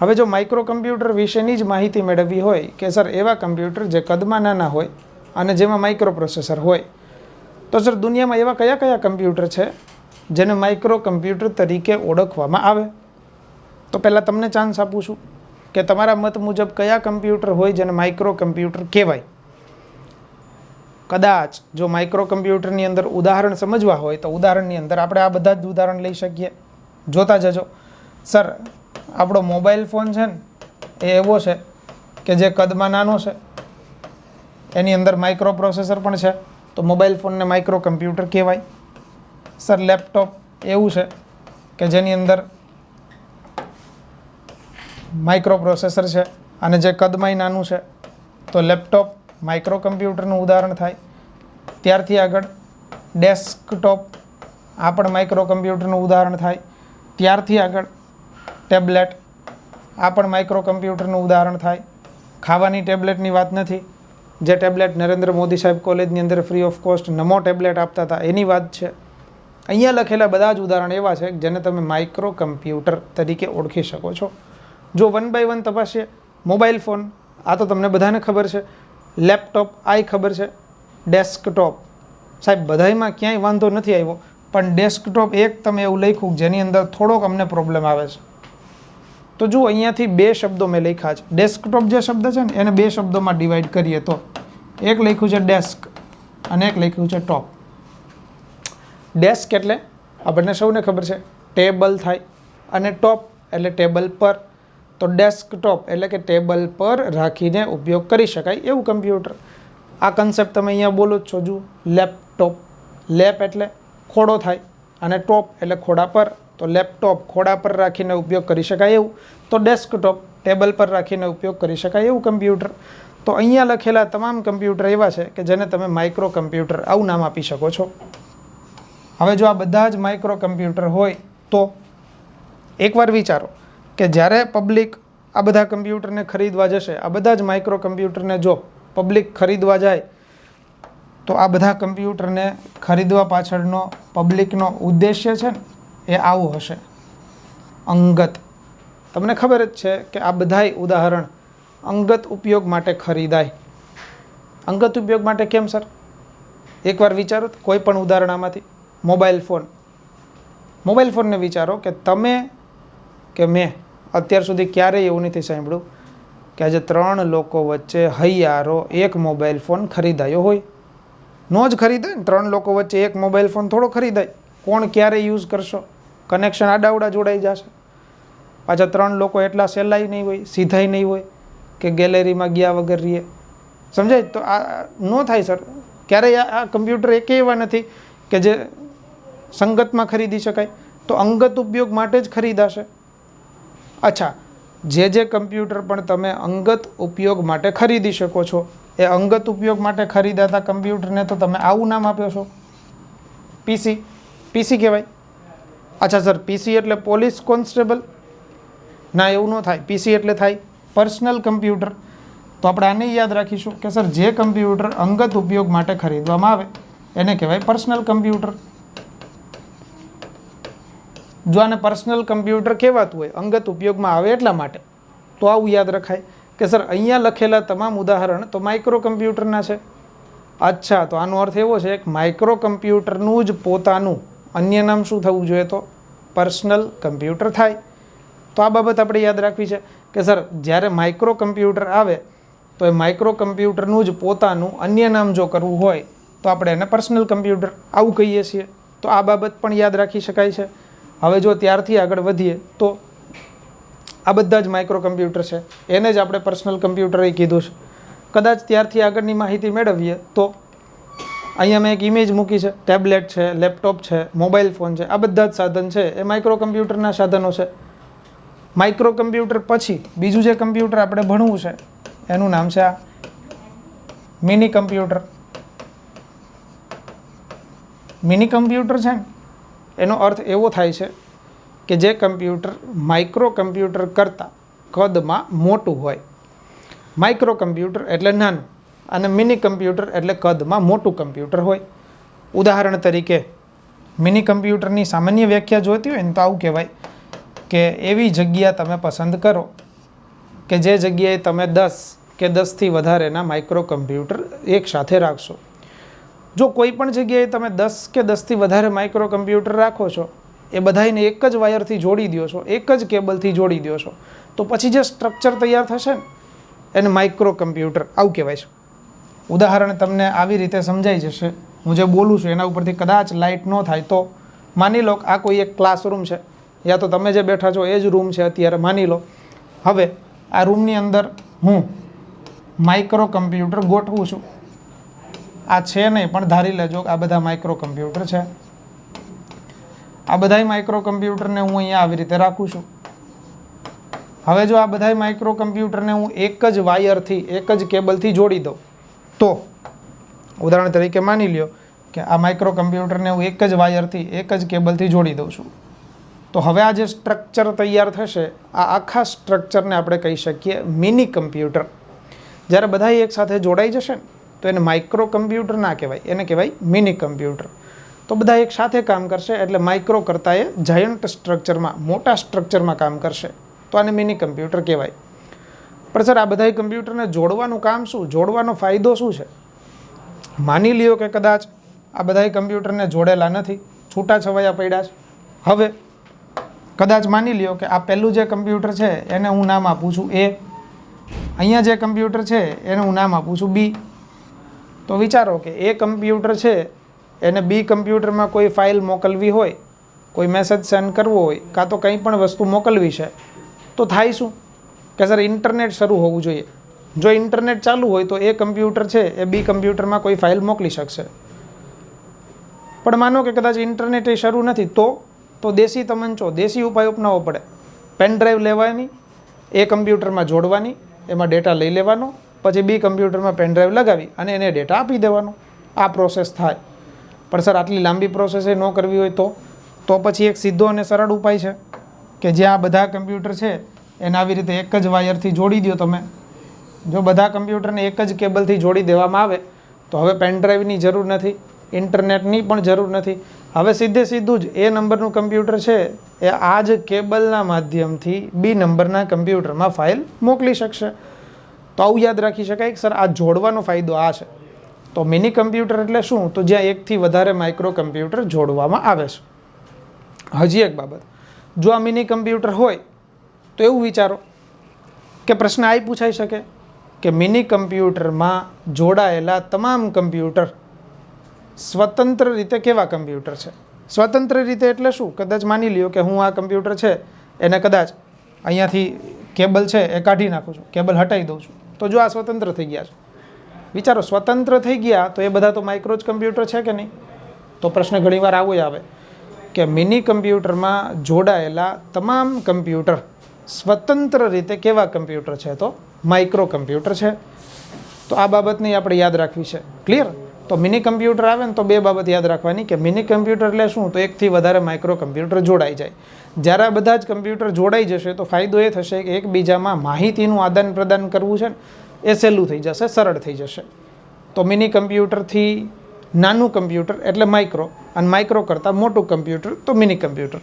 હવે જો માઇક્રો કમ્પ્યુટર વિશેની જ માહિતી મેળવવી હોય કે સર એવા કમ્પ્યુટર જે કદમાં નાના હોય અને જેમાં માઇક્રો પ્રોસેસર હોય, તો સર દુનિયામાં એવા કયા કયા કમ્પ્યુટર છે જેને માઇક્રો કમ્પ્યુટર તરીકે ઓળખવામાં આવે? તો પહેલાં તમને ચાન્સ આપું છું કે તમારા મત મુજબ કયા કમ્પ્યુટર હોય જેને માઇક્રો કમ્પ્યુટર કહેવાય. કદાચ જો માઇક્રો કમ્પ્યુટરની અંદર ઉદાહરણ સમજવા હોય તો ઉદાહરણની અંદર આપણે આ બધા જ ઉદાહરણ લઈ શકીએ. જોતા જજો. સર આપણો મોબાઈલ ફોન છે ને એ એવો છે કે જે કદમાં નાનો છે, એની અંદર માઇક્રો પ્રોસેસર પણ છે, તો મોબાઈલ ફોનને માઇક્રો કમ્પ્યુટર કહેવાય. સર લેપટોપ એવું છે કે જેની અંદર માઇક્રો પ્રોસેસર છે અને જે કદમાંય નાનું છે, તો લેપટોપ માઇક્રો કમ્પ્યુટરનું ઉદાહરણ થાય. ત્યારથી આગળ ડેસ્કટોપ, આ પણ માઇક્રો કમ્પ્યુટરનું ઉદાહરણ થાય. ત્યારથી આગળ ટેબ્લેટ, આ પણ માઇક્રો કમ્પ્યુટરનું ઉદાહરણ થાય. ખાવાની ટેબ્લેટની વાત નથી, જે ટેબ્લેટ નરેન્દ્ર મોદી સાહેબ કોલેજની અંદર free of cost Namo tablet આપતા હતા એની વાત છે. અહીંયા લખેલા બધા જ ઉદાહરણ એવા છે જેને તમે માઇક્રો કમ્પ્યુટર તરીકે ઓળખી શકો છો. જો 1 by 1 તપાસીએ, મોબાઈલ ફોન આ તો તમને બધાને ખબર છે, લેપટોપ આય ખબર છે, ડેસ્કટોપ સાહેબ બધાયમાં ક્યાંય વાંધો નથી આવ્યો, પણ ડેસ્કટોપ એક તમે એવું લખ્યું જેની અંદર થોડોક અમને પ્રોબ્લેમ આવે છે. તો જુઓ અહીંયાથી 2 શબ્દો મેં લખ્યા છે. ડેસ્કટોપ જે શબ્દ છે ને એને 2 શબ્દોમાં ડિવાઈડ કરીએ તો એક લખ્યું છે ડેસ્ક અને એક લખ્યું છે ટોપ. ડેસ્ક એટલે આપણને સૌને ખબર છે ટેબલ થાય, અને ટોપ એટલે ટેબલ પર. તો ડેસ્કટોપ એટલે કે ટેબલ પર રાખીને ઉપયોગ કરી શકાય એવું કમ્પ્યુટર. આ કન્સેપ્ટ તમે અહીંયા બોલો જ છો. જુઓ લેપટોપ, લેપ એટલે ખોડો થાય અને ટોપ એટલે ખોડા પર. તો લેપટોપ ખોડા પર રાખીને ઉપયોગ કરી શકાય એવું, તો ડેસ્કટોપ ટેબલ પર રાખીને ઉપયોગ કરી શકાય એવું કમ્પ્યુટર. તો અહીંયા લખેલા તમામ કમ્પ્યુટર એવા છે કે જેને તમે માઇક્રો કમ્પ્યુટર આવું નામ આપી શકો છો. હવે જો આ બધા જ માઇક્રો કમ્પ્યુટર હોય તો એકવાર વિચારો કે જ્યારે પબ્લિક આ બધા કમ્પ્યુટરને ખરીદવા જશે, આ બધા જ માઇક્રો કમ્પ્યુટરને જો પબ્લિક ખરીદવા જાય તો આ બધા કમ્પ્યુટરને ખરીદવા પાછળનો પબ્લિકનો ઉદ્દેશ્ય છે ને એ આવું હશે, અંગત. તમને ખબર જ છે કે આ બધાય ઉદાહરણ અંગત ઉપયોગ માટે ખરીદાય. અંગત ઉપયોગ માટે કેમ સર? એકવાર વિચારો કોઈ પણ ઉદાહરણ આમાંથી. મોબાઈલ ફોન, મોબાઈલ ફોનને વિચારો કે તમે કે મેં અત્યાર સુધી ક્યારેય એવું નથી સાંભળ્યું કે આજે 3 લોકો વચ્ચે હૈયારો એક મોબાઈલ ફોન ખરીદાયો હોય. નો જ ખરીદાય ને, 3 લોકો વચ્ચે એક મોબાઈલ ફોન થોડો ખરીદાય. કોણ ક્યારે યુઝ કરશો? કનેક્શન આડાવડા જોડાઈ જશે. પાછા 3 લોકો એટલા સહેલાઈ નહીં હોય, સીધાઈ નહીં હોય કે ગેલેરીમાં ગયા વગર રહીએ. સમજાય? તો આ ન થાય સર. ક્યારેય આ કમ્પ્યુટર એકે એવા નથી કે જે સંગતમાં ખરીદી શકાય. તો અંગત ઉપયોગ માટે જ ખરીદાશે. અચ્છા, જે કમ્પ્યુટર પણ તમે અંગત ઉપયોગ માટે ખરીદી શકો છો, એ અંગત ઉપયોગ માટે ખરીદાતા કમ્પ્યુટરને તો તમે આવું નામ આપ્યો છો, પીસી. પીસી કહેવાય. અચ્છા સર, પીસી એટલે પોલીસ કોન્સ્ટેબલ? ના, એવું ન થાય. પીસી એટલે થાય પર્સનલ કમ્પ્યુટર. તો આપણે આને યાદ રાખીશું કે સર જે કમ્પ્યુટર અંગત ઉપયોગ માટે ખરીદવામાં આવે એને કહેવાય પર્સનલ કમ્પ્યુટર. જો આને પર્સનલ કમ્પ્યુટર કહેવાતું હોય અંગત ઉપયોગમાં આવે એટલા માટે, તો આવું યાદ રખાય કે સર અહીંયા લખેલા તમામ ઉદાહરણ તો માઇક્રો કમ્પ્યુટરના છે. અચ્છા, તો આનો અર્થ એવો છે કે માઇક્રો કમ્પ્યુટરનું જ પોતાનું અન્ય નામ શું થવું જોઈએ? તો પર્સનલ કમ્પ્યુટર થાય. તો આ બાબત આપણે યાદ રાખવી છે કે સર જ્યારે માઇક્રો કમ્પ્યુટર આવે તો એ માઇક્રો કમ્પ્યુટરનું જ પોતાનું અન્ય નામ જો કરવું હોય તો આપણે એને પર્સનલ કમ્પ્યુટર આવું કહીએ છીએ. તો આ બાબત પણ યાદ રાખી શકાય છે. હવે જો ત્યારથી આગળ વધીએ તો આ બધા જ માઇક્રો કમ્પ્યુટર છે, એને જ આપણે પર્સનલ કમ્પ્યુટર એ કીધું છે. કદાચ ત્યારથી આગળની માહિતી મેળવીએ તો અહીંયા મેં એક ઇમેજ મૂકી છે. ટેબ્લેટ છે, લેપટોપ છે, મોબાઈલ ફોન છે, આ બધા જ સાધન છે એ માઇક્રો કમ્પ્યુટરના સાધનો છે. માઇક્રો કમ્પ્યુટર પછી બીજું જે કમ્પ્યુટર આપણે ભણવું છે એનું નામ છે આ મિની કમ્પ્યુટર. મિની કમ્પ્યુટર છે ને એનો અર્થ એવો થાય છે કે જે કમ્પ્યુટર માઇક્રો કમ્પ્યુટર કરતાં કદમાં મોટું હોય. માઇક્રો કમ્પ્યુટર એટલે નાનું અને મિની કમ્પ્યુટર એટલે કદમાં મોટું કમ્પ્યુટર હોય. ઉદાહરણ તરીકે મિની કમ્પ્યુટરની સામાન્ય વ્યાખ્યા જોઈતી હોય ને તો આવું કહેવાય કે એવી જગ્યા તમે પસંદ કરો કે જે જગ્યાએ તમે 10 કે 10થી વધારેના માઇક્રો કમ્પ્યુટર એકસાથે રાખશો. જો કોઈ પણ જગ્યાએ તમે 10 કે 10થી વધારે માઇક્રો કમ્પ્યુટર રાખો છો, એ બધાને એક જ વાયરથી જોડી દો છો, એક જ કેબલથી જોડી દો છો, તો પછી જે સ્ટ્રક્ચર તૈયાર થશે ને એને માઇક્રો કમ્પ્યુટર આવું કહેવાય છે. ઉદાહરણ તમને આવી રીતે સમજાઈ જશે. હું જે બોલું છું એના ઉપરથી કદાચ લાઇટ ન થાય તો માની લો આ કોઈ એક ક્લાસરૂમ છે, યા તો તમે જે બેઠા છો એ જ રૂમ છે અત્યારે માની લો. હવે આ રૂમની અંદર હું માઇક્રો કમ્પ્યુટર ગોઠવું છું. આ છે નહીં પણ ધારી લેજો આ બધા માઇક્રો કમ્પ્યુટર છે. આ બધાય માઇક્રો કમ્પ્યુટરને હું અહીંયા આવી રીતે રાખું છું. હવે જો આ બધાય માઇક્રો કમ્પ્યુટરને હું એક જ વાયરથી, એક જ કેબલથી જોડી દઉં તો ઉદાહરણ તરીકે માની લ્યો કે આ માઇક્રો કમ્પ્યુટરને હું એક જ વાયરથી, એક જ કેબલથી જોડી દઉં છું. તો હવે આ જે સ્ટ્રક્ચર તૈયાર થશે, આ આખા સ્ટ્રક્ચરને આપણે કહી શકીએ મિની કમ્પ્યુટર. જ્યારે બધા એક સાથે જોડાઈ જશે ને તો એને માઇક્રો કમ્પ્યુટર ના કહેવાય, એને કહેવાય મિની કમ્પ્યુટર. તો બધા એક સાથે કામ કરશે એટલે માઇક્રો કરતાં એ જાયન્ટ સ્ટ્રક્ચરમાં, મોટા સ્ટ્રક્ચરમાં કામ કરશે, તો આને મિની કમ્પ્યુટર કહેવાય. પણ સર આ બધા કમ્પ્યુટરને જોડવાનું કામ શું, જોડવાનો ફાયદો શું છે? માની લ્યો કે કદાચ આ બધા કમ્પ્યુટરને જોડેલા નથી, છૂટાછવાયા પડ્યા છે. હવે કદાચ માની લ્યો કે આ પહેલું જે કમ્પ્યુટર છે એને હું નામ આપું છું એ, અહીંયા જે કમ્પ્યુટર છે એને હું નામ આપું છું બી. તો વિચારો કે એ કમ્પ્યુટર છે એને બી કમ્પ્યુટરમાં કોઈ ફાઇલ મોકલવી હોય, કોઈ મેસેજ સેન્ડ કરવો હોય, કાં તો કંઈ પણ વસ્તુ મોકલવી છે, તો થાય શું કે સર ઇન્ટરનેટ શરૂ હોવું જોઈએ. જો ઇન્ટરનેટ ચાલુ હોય તો એ કમ્પ્યુટર છે એ બી કમ્પ્યુટરમાં કોઈ ફાઇલ મોકલી શકશે. પણ માનો કે કદાચ ઇન્ટરનેટ એ શરૂ નથી, તો દેશી તમંચો, દેશી ઉપાય અપનાવવો પડે. પેન ડ્રાઈવ લેવાની, એ કમ્પ્યુટરમાં જોડવાની, એમાં ડેટા લઈ લેવાનો, પછી બી કમ્પ્યુટરમાં પેન ડ્રાઈવ લગાવી અને એને ડેટા આપી દેવાનો. આ પ્રોસેસ થાય. પણ સર આટલી લાંબી પ્રોસેસ એ ન કરવી હોય તો પછી એક સીધો અને સરળ ઉપાય છે કે જ્યાં બધા કમ્પ્યુટર છે એને આવી રીતે એક જ વાયરથી જોડી દો તમે. જો બધા કમ્પ્યુટરને એક જ કેબલથી જોડી દેવામાં આવે તો હવે પેન ડ્રાઈવની જરૂર નથી, ઇન્ટરનેટની પણ જરૂર નથી. હવે સીધું જ એ નંબરનું કમ્પ્યુટર છે એ આ જ કેબલના માધ્યમથી બી નંબરના કમ્પ્યુટરમાં ફાઇલ મોકલી શકશે. તો આવું યાદ રાખી શકાય કે સર આ જોડવાનો ફાયદો આ છે. તો મિની કમ્પ્યુટર એટલે શું? તો જ્યાં એકથી વધારે માઇક્રો કમ્પ્યુટર જોડવામાં આવે છે. હજી એક બાબત, જો આ મિની કમ્પ્યુટર હોય તો એવું વિચારો કે પ્રશ્ન આ પૂછાઈ શકે કે મિની કમ્પ્યુટરમાં જોડાયેલા તમામ કમ્પ્યુટર સ્વતંત્ર રીતે કેવા કમ્પ્યુટર છે? સ્વતંત્ર રીતે એટલે શું? કદાચ માની લ્યો કે હું આ કમ્પ્યુટર છે એને કદાચ અહીંયાથી કેબલ છે એ કાઢી નાખું છું, કેબલ હટાવી દઉં છું, તો જો આ સ્વતંત્ર થઈ ગયા છે. વિચારો, સ્વતંત્ર થઈ ગયા તો એ બધા તો માઇક્રો જ કમ્પ્યુટર છે કે નહીં? તો પ્રશ્ન ઘણીવાર આવો આવે કે મિની કમ્પ્યુટરમાં જોડાયેલા તમામ કમ્પ્યુટર સ્વતંત્ર રીતે કેવા કમ્પ્યુટર છે? તો માઇક્રો કમ્પ્યુટર છે. તો આ બાબતની આપણે યાદ રાખવી છે. ક્લિયર? તો મિની કમ્પ્યુટર આવે ને તો બે બાબત યાદ રાખવાની કે મિની કમ્પ્યુટર એટલે શું? તો એકથી વધારે માઇક્રો કમ્પ્યુટર જોડાઈ જાય. જ્યારે આ બધા જ કમ્પ્યુટર જોડાઈ જશે તો ફાયદો એ થશે કે એકબીજામાં માહિતીનું આદાન પ્રદાન કરવું છે ને એ સહેલું થઈ જશે, સરળ થઈ જશે. તો મિની કમ્પ્યુટરથી નાનું કમ્પ્યુટર એટલે માઇક્રો, અને માઇક્રો કરતાં મોટું કમ્પ્યુટર તો મિની કમ્પ્યુટર.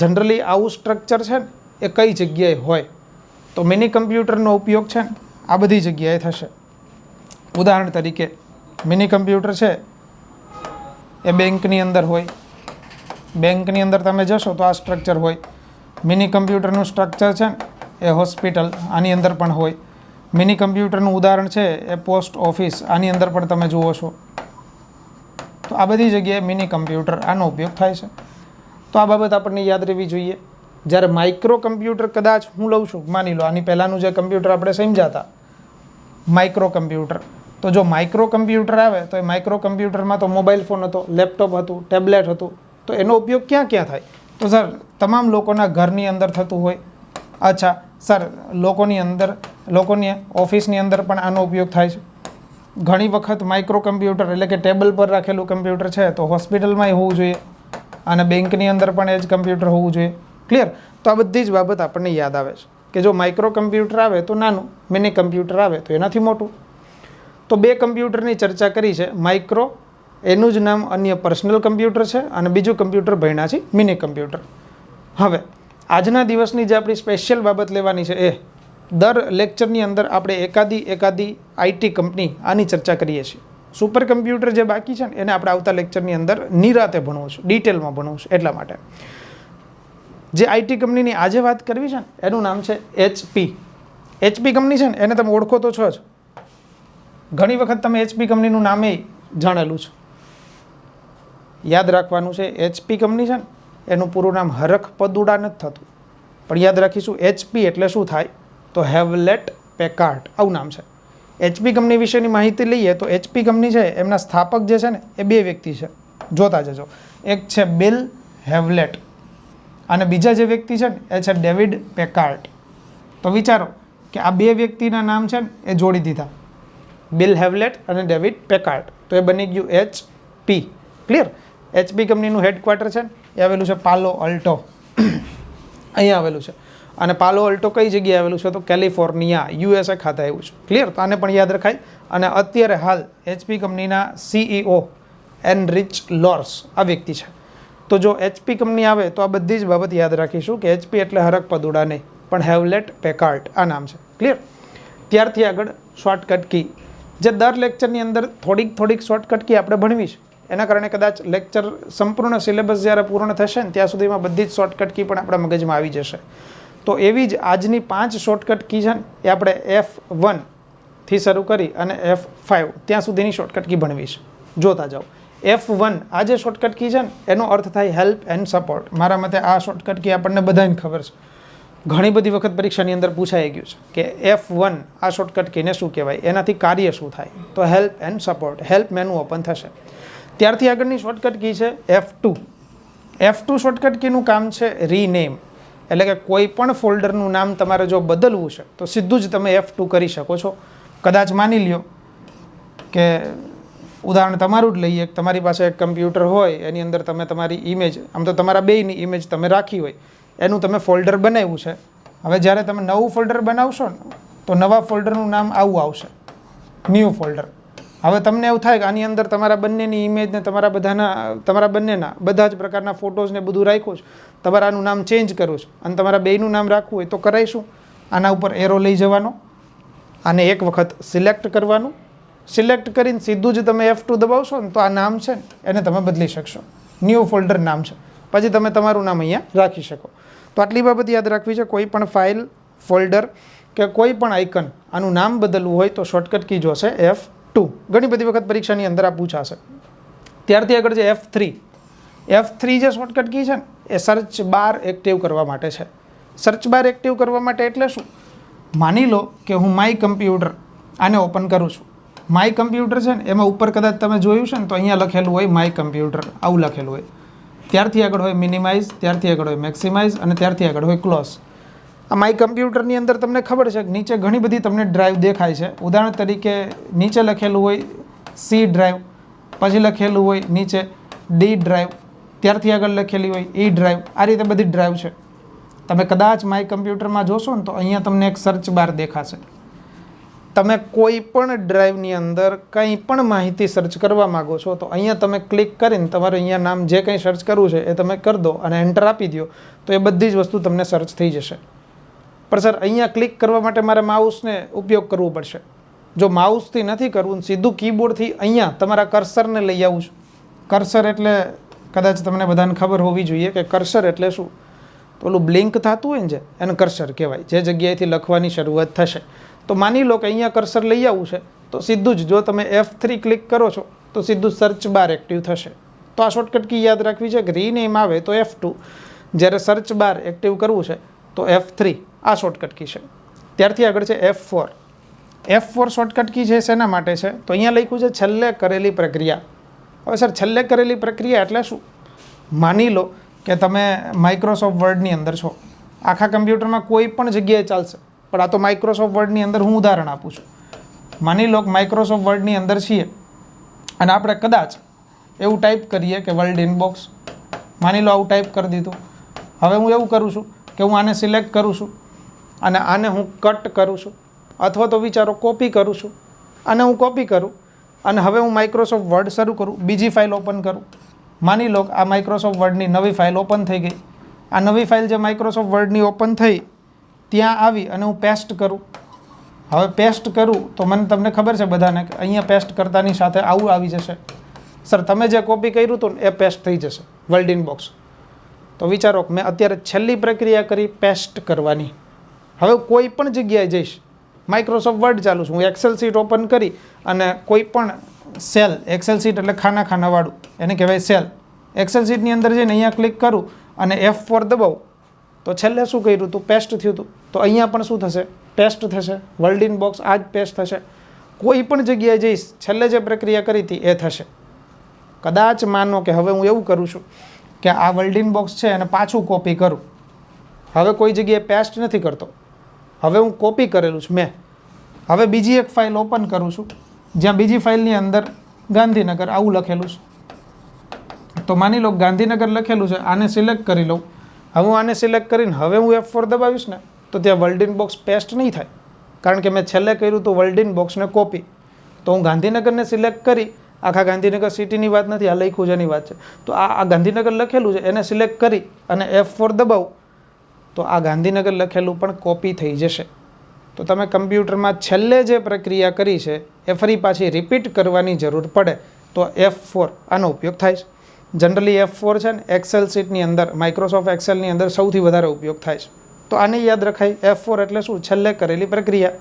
જનરલી આવું સ્ટ્રક્ચર છે ને એ કઈ જગ્યાએ હોય? તો મિની કમ્પ્યુટરનો ઉપયોગ છે ને આ બધી જગ્યાએ થશે. ઉદાહરણ તરીકે મિની કમ્પ્યુટર છે એ બેંકની અંદર હોય. બેંકની અંદર તમે જશો તો આ સ્ટ્રક્ચર હોય. મિની કમ્પ્યુટરનું સ્ટ્રક્ચર છે ને એ હોસ્પિટલ, આની અંદર પણ હોય. મિની કમ્પ્યુટરનું ઉદાહરણ છે એ પોસ્ટ ઓફિસ, આની અંદર પણ તમે જુઓ છો. તો આ બધી જગ્યાએ મિની કમ્પ્યુટર આનો ઉપયોગ થાય છે. તો આ બાબત આપણને યાદ રહેવી જોઈએ. જ્યારે માઇક્રો કમ્પ્યુટર કદાચ હું લઉં છું, માની લો આની પહેલાંનું જે કમ્પ્યુટર આપણે સમજ્યા હતા માઇક્રો કમ્પ્યુટર, તો જો માઇક્રો કમ્પ્યુટર આવે તો એ માઇક્રો કમ્પ્યુટરમાં તો મોબાઈલ ફોન હતો, લેપટોપ હતું, ટેબ્લેટ હતું. તો એનો ઉપયોગ ક્યાં ક્યાં થાય? તો સર તમામ લોકોના ઘરની અંદર થતું હોય. અચ્છા સર, લોકોની ઓફિસની અંદર પણ આનો ઉપયોગ થાય છે. ઘણી વખત માઇક્રો કમ્પ્યુટર એટલે કે ટેબલ પર રાખેલું કમ્પ્યુટર છે તો હોસ્પિટલમાંય હોવું જોઈએ, અને બેંકની અંદર પણ એ જ કમ્પ્યુટર હોવું જોઈએ. ક્લિયર? તો આ બધી જ બાબત આપણને યાદ આવે છે કે જો માઇક્રો કમ્પ્યુટર આવે તો નાનું, મિની કમ્પ્યુટર આવે તો એનાથી મોટું. તો બે કમ્પ્યુટરની ચર્ચા કરી છે. માઇક્રો એનું જ નામ અન્ય પર્સનલ કમ્પ્યુટર છે, અને બીજું કમ્પ્યુટર ભણ્યા છે મિની કમ્પ્યુટર. હવે આજના દિવસની જે આપણી સ્પેશિયલ બાબત લેવાની છે એ દર લેક્ચરની અંદર આપણે એકાદી આઈટી કંપની આની ચર્ચા કરીએ છીએ. સુપર કમ્પ્યુટર જે બાકી છે ને એને આપણે આવતા લેક્ચરની અંદર નિરાતે ભણવું છે, ડિટેલમાં ભણવું છે. એટલા માટે જે આઈટી કંપનીની આજે વાત કરવી છે ને એનું નામ છે HP. HP કંપની છે ને એને તમે ઓળખો તો છો જ. ઘણી વખત તમે HP કંપનીનું નામે જાણેલું છે. યાદ રાખવાનું છે HP કંપની છે ને એનું પૂરું નામ હરખ પદુડા નથી થતું, પણ યાદ રાખીશું HP એટલે શું થાય? તો હેવલેટ પેકાર્ડ, આવું નામ છે. HP કંપની વિશેની માહિતી લઈએ તો HP કંપની છે એમના સ્થાપક જે છે ને એ બે વ્યક્તિ છે, જોતા જજો. એક છે બિલ હેવલેટ. અને બીજા જે વ્યક્તિ છે ને એ છે ડેવિડ પેકાર્ટ. તો વિચારો કે આ બે વ્યક્તિના નામ છે ને એ જોડી દીધા, બિલ હેવલેટ અને ડેવિડ પેકાર્ટ. તો એ બની ગયું HP. ક્લિયર? HP કંપનીનું હેડક્વાર્ટર છે ને એ આવેલું છે પાલો અલ્ટો, અહીંયા આવેલું છે. અને પાલો અલ્ટો કઈ જગ્યાએ આવેલું છે? તો કેલિફોર્નિયા, USA ખાતે આવ્યું છે. ક્લિયર? તો આને પણ યાદ રખાય. અને અત્યારે હાલ HP કંપનીના CEO એનરિચ લોર્સ આ વ્યક્તિ છે. તો જો HP કંપની આવે તો આ બધી જ બાબત યાદ રાખીશું કે HP એટલે હરક પદુડા નહીં, પણ હેવલેટ પેકાર્ટ આ નામ છે. ક્લિયર? ત્યારથી આગળ શોર્ટકટ કી, જે દર લેક્ચરની અંદર થોડીક શોર્ટકટ કી આપણે ભણવી છે. એના કારણે કદાચ લેક્ચર સંપૂર્ણ સિલેબસ જ્યારે પૂર્ણ થશે ને ત્યાં સુધીમાં બધી જ શોર્ટકટ કી પણ આપણા મગજમાં આવી જશે. તો એવી જ આજની 5 શોર્ટકટ કી છે ને એ આપણે F1 થી શરૂ કરી અને F5 ત્યાં સુધીની શોર્ટકટ કી ભણવી છે. જોતા જાઓ. F1 આ જે શોર્ટકટ કી છે ને એનો અર્થ થાય હેલ્પ એન્ડ સપોર્ટ. મારા મતે આ શોર્ટકટ કી આપણને બધાને ખબર છે, ઘણી બધી વખત પરીક્ષાની અંદર પૂછાઈ ગયું છે કે F1 આ શોર્ટકટ કીને શું કહેવાય, એનાથી કાર્ય શું થાય? તો help and support. Help menu open થશે. ત્યારથી આગળની શોર્ટકટ કી છે F2. F2 શોર્ટકટ કીનું કામ છે રીનેમ, એટલે કે કોઈ પણ ફોલ્ડરનું નામ તમારે જો બદલવું છે તો સીધું જ તમે F2 કરી શકો છો. કદાચ માની લ્યો કે ઉદાહરણ તમારું જ લઈએ, તમારી પાસે એક કમ્પ્યુટર હોય, એની અંદર તમે તમારી ઇમેજ, આમ તો તમારા બેયની ઇમેજ તમે રાખી હોય, એનું તમે ફોલ્ડર બનાવ્યું છે. હવે જ્યારે તમે નવું ફોલ્ડર બનાવશો ને તો નવા ફોલ્ડરનું નામ આવું આવશે, ન્યૂ ફોલ્ડર. હવે તમને એવું થાય કે આની અંદર તમારા બંનેની ઇમેજને તમારા બંનેના બધા જ પ્રકારના ફોટોઝને બધું રાખ્યું છે, તમારે આનું નામ ચેન્જ કરવું છે અને તમારા બેયનું નામ રાખવું હોય તો કરાવીશું. આના ઉપર એરો લઈ જવાનો, આને એક વખત સિલેક્ટ કરવાનું, સિલેક્ટ કરીને સીધું જ તમે F2 દબાવશો ને તો આ નામ છે ને એને તમે બદલી શકશો. ન્યૂ ફોલ્ડર નામ છે, પછી તમે તમારું નામ અહીંયા રાખી શકો. તો આટલી બાબત યાદ રાખવી છે. કોઈ પણ ફાઇલ, ફોલ્ડર કે કોઈ પણ આઇકન આનું નામ બદલવું હોય તો શોર્ટકટ કી જોશે F2. ઘણી બધી વખત પરીક્ષાની અંદર આ પૂછાશે. ત્યારથી આગળ છે F3. F3 જે શોર્ટકટ કી છે ને એ સર્ચ બાર એક્ટિવ કરવા માટે છે. સર્ચ બાર એક્ટિવ કરવા માટે એટલે શું? માની લો કે હું માય કમ્પ્યુટર આને ઓપન કરું છું. માય કમ્પ્યુટર છે ને એમાં ઉપર કદાચ તમે જોયું છે ને તો અહીંયા લખેલું હોય માય કમ્પ્યુટર, આવું લખેલું હોય. ત્યારથી આગળ હોય મિનિમાઇઝ, ત્યારથી આગળ હોય મેક્સિમાઇઝ અને ત્યારથી આગળ હોય ક્લોઝ. આ માય કમ્પ્યુટરની અંદર તમને ખબર છે કે નીચે ઘણી બધી તમને ડ્રાઈવ દેખાય છે. ઉદાહરણ તરીકે નીચે લખેલું હોય C ડ્રાઈવ, પછી લખેલું હોય નીચે D ડ્રાઈવ, ત્યારથી આગળ લખેલી હોય E ડ્રાઈવ. આ રીતે બધી ડ્રાઈવ છે. તમે કદાચ માય કમ્પ્યુટરમાં જોશો ને તો અહીંયા તમને એક સર્ચ બાર દેખાશે. તમે કોઈ પણ ડ્રાઈવની અંદર કંઈ પણ માહિતી સર્ચ કરવા માગો છો તો અહીંયા તમે ક્લિક કરીને તમારે અહીંયા નામ જે કંઈ સર્ચ કરવું છે એ તમે કરી દો અને એન્ટર આપી દો તો એ બધી જ વસ્તુ તમને સર્ચ થઈ જશે. પણ સર અહીંયા ક્લિક કરવા માટે મારે માઉસને ઉપયોગ કરવો પડશે. જો માઉસથી નથી કરવું, સીધું કીબોર્ડથી અહીંયા તમારા કર્સરને લઈ આવું છું. કર્સર એટલે કદાચ તમને બધાને ખબર હોવી જોઈએ કે કર્સર એટલે શું? તો ઓલું બ્લિંક થતું હોય ને જે એને કર્સર કહેવાય, જે જગ્યાએથી લખવાની શરૂઆત થશે. તો માની લો કે અહીંયા કર્સર લઈ આવવું છે તો સીધું જ જો તમે F3 ક્લિક કરો છો તો સીધું સર્ચ બાર એક્ટિવ થશે. તો આ શોર્ટકટ કી યાદ રાખવી છે કે રીનેમ આવે તો F2, જ્યારે સર્ચ બાર એક્ટિવ કરવું છે તો F3 આ શોર્ટકટ કી છે. ત્યારથી આગળ છે F4. F4 શોર્ટકટ કી છે શેના માટે છે? તો અહીંયા લખ્યું છે છેલ્લે કરેલી પ્રક્રિયા. હવે સર છેલ્લે કરેલી પ્રક્રિયા એટલે શું? માની લો કે તમે માઇક્રોસોફ્ટ વર્ડની અંદર છો, આખા કમ્પ્યુટરમાં કોઈ પણ જગ્યાએ ચાલશે, પણ આ તો માઇક્રોસોફ્ટ વર્ડની અંદર હું ઉદાહરણ આપું છું. માની લો કે માઇક્રોસોફ્ટ વર્ડની અંદર છીએ અને આપણે કદાચ એવું ટાઈપ કરીએ કે વર્લ્ડ ઇનબોક્સ. માની લો આવું ટાઈપ કરી દીધું. હવે હું એવું કરું છું કે હું આને સિલેક્ટ કરું છું અને આને હું કટ કરું છું, અથવા તો વિચારો કોપી કરું છું. આને હું કોપી કરું અને હવે હું માઇક્રોસોફ્ટ વર્ડ શરૂ કરું, બીજી ફાઇલ ઓપન કરું. માની લો આ માઇક્રોસોફ્ટ વર્ડની નવી ફાઇલ ઓપન થઈ ગઈ. આ નવી ફાઇલ જે માઇક્રોસોફ્ટ વર્ડની ઓપન થઈ ત્યાં આવી અને હું પેસ્ટ કરું. હવે પેસ્ટ કરું તો તમને ખબર છે બધાને કે અહીંયા પેસ્ટ કરતાની સાથે આવું આવી જશે. સર તમે જે કોપી કર્યું હતું ને એ પેસ્ટ થઈ જશે વર્લ્ડ ઇનબોક્સ. તો વિચારો મેં અત્યારે છેલ્લી પ્રક્રિયા કરી પેસ્ટ કરવાની. હવે કોઈ પણ જગ્યાએ જઈશ, માઇક્રોસોફ્ટ વર્ડ ચાલુ છું, હું એક્સેલ શીટ ઓપન કરી અને કોઈ પણ સેલ, એક્સેલ શીટ એટલે ખાનાવાળું એને કહેવાય સેલ, એક્સેલ શીટની અંદર જઈને અહીંયા ક્લિક કરું અને F4 દબાવું તો છેલ્લે શું કર્યું હતું? પેસ્ટ થયું હતું. તો અહીંયા પણ શું થશે? પેસ્ટ થશે. વર્લ્ડ ઇનબોક્સ આ જ પેસ્ટ થશે. કોઈ પણ જગ્યાએ જઈશ છેલ્લે જે પ્રક્રિયા કરી હતી એ થશે. કદાચ માનો કે હવે હું એવું કરું છું કે આ વર્લ્ડિંગ બોક્સ છે એને પાછું કોપી કરું. હવે કોઈ જગ્યાએ પેસ્ટ નથી કરતો, હવે હું કોપી કરેલું છું મેં. હવે બીજી એક ફાઇલ ઓપન કરું છું, જ્યાં બીજી ફાઇલની અંદર ગાંધીનગર આવું લખેલું છે. તો માની લો ગાંધીનગર લખેલું છે, આને સિલેક્ટ કરી લઉં. હવે હું આને સિલેક્ટ કરીને હવે હું F4 દબાવીશ ને તો ત્યાં વર્લ્ડિંગ બોક્સ પેસ્ટ નહીં થાય, કારણ કે મેં છેલ્લે કર્યું તો વર્લ્ડિંગ બોક્સને કોપી. તો હું ગાંધીનગરને સિલેક્ટ કરી, આખા ગાંધીનગર સિટીની વાત નથી, આ લખ્યું છે એની વાત છે. તો આ ગાંધીનગર લખેલું છે એને સિલેક્ટ કરી અને F4 દબાવું તો આ ગાંધીનગર લખેલું પણ કોપી થઈ જશે. તો તમે કમ્પ્યુટરમાં છેલ્લે જે પ્રક્રિયા કરી છે એ ફરી પાછી રિપીટ કરવાની જરૂર પડે તો F4 આનો ઉપયોગ થાય છે. જનરલી F4 છે ને એક્સેલ શીટની અંદર, માઇક્રોસોફ્ટ એક્સેલની અંદર સૌથી વધારે ઉપયોગ થાય છે. તો આને યાદ રખાય, F4 એટલે શું? છેલ્લે કરેલી પ્રક્રિયા.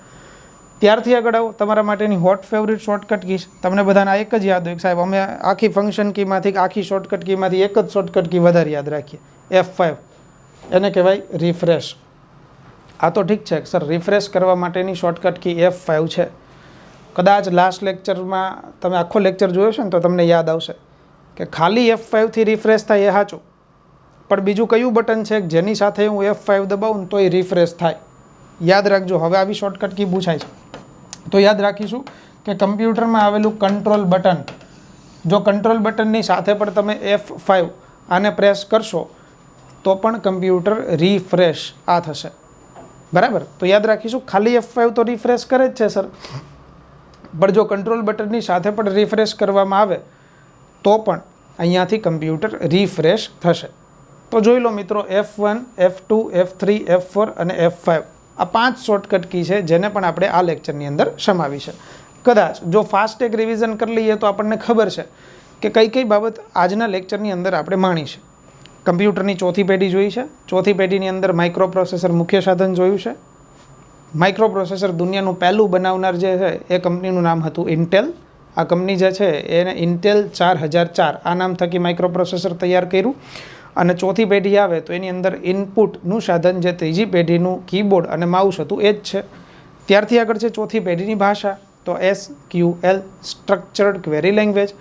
ત્યારથી આગળ આવો, તમારા માટેની હોટ ફેવરિટ શોર્ટકટ કી. તમને બધાને આ એક જ યાદ હોય કે સાહેબ અમે આખી ફંક્શન કીમાંથી, આખી શોર્ટકટ કીમાંથી એક જ શોર્ટકટ કી વધારે યાદ રાખીએ, F5. એને કહેવાય રિફ્રેશ. આ તો ઠીક છે સર, રિફ્રેશ કરવા માટેની શોર્ટકટ કી F5 છે. કદાચ લાસ્ટ લેક્ચરમાં તમે આખો લેક્ચર જોયો છે ને તો તમને યાદ આવશે કે ખાલી F5 થી રિફ્રેશ થાય એ સાચું, પણ બીજું કયું બટન છે જેની સાથે હું F5 દબાવું તો એ રિફ્રેશ થાય? યાદ રાખજો, હવે આવી શોર્ટકટ કી પૂછાય છે તો યાદ રાખીશું કે કમ્પ્યુટરમાં આવેલું કંટ્રોલ બટન, જો કંટ્રોલ બટનની સાથે પણ તમે F5 આને પ્રેસ કરશો તો પણ કમ્પ્યુટર રિફ્રેશ આ થશે. બરાબર? તો યાદ રાખીશું ખાલી F5 તો રિફ્રેશ કરે જ છે સર, પણ જો કંટ્રોલ બટનની સાથે પણ રિફ્રેશ કરવામાં આવે તો પણ અહીંયાથી કમ્પ્યુટર રિફ્રેશ થશે. તો જોઈ લો મિત્રો, F1, F2, F3, F4 અને F5 આ 5 શોર્ટકટ કી છે જેને પણ આપણે આ લેક્ચરની અંદર સમાવી છે. કદાચ જો ફાસ્ટ એક રિવિઝન કરી લઈએ તો આપણને ખબર છે કે કઈ કઈ બાબત આજના લેક્ચરની અંદર આપણે માણી છે. કમ્પ્યુટરની ચોથી પેઢી જોઈ છે. ચોથી પેઢીની અંદર માઇક્રો પ્રોસેસર મુખ્ય સાધન જોયું છે. માઇક્રો પ્રોસેસર દુનિયાનું પહેલું બનાવનાર જે છે એ કંપનીનું નામ હતું ઇન્ટેલ. આ કંપની જે છે એને ઇન્ટેલ 4004 આ નામ થકી માઇક્રો પ્રોસેસર તૈયાર કર્યું. અને ચોથી પેઢી આવે તો એની અંદર ઇનપુટનું સાધન જે ત્રીજી પેઢીનું કીબોર્ડ અને માઉસ હતું એ જ છે. ત્યારથી આગળ છે ચોથી પેઢીની ભાષા, તો SQL સ્ટ્રક્ચર્ડ ક્વેરી લેંગ્વેજ.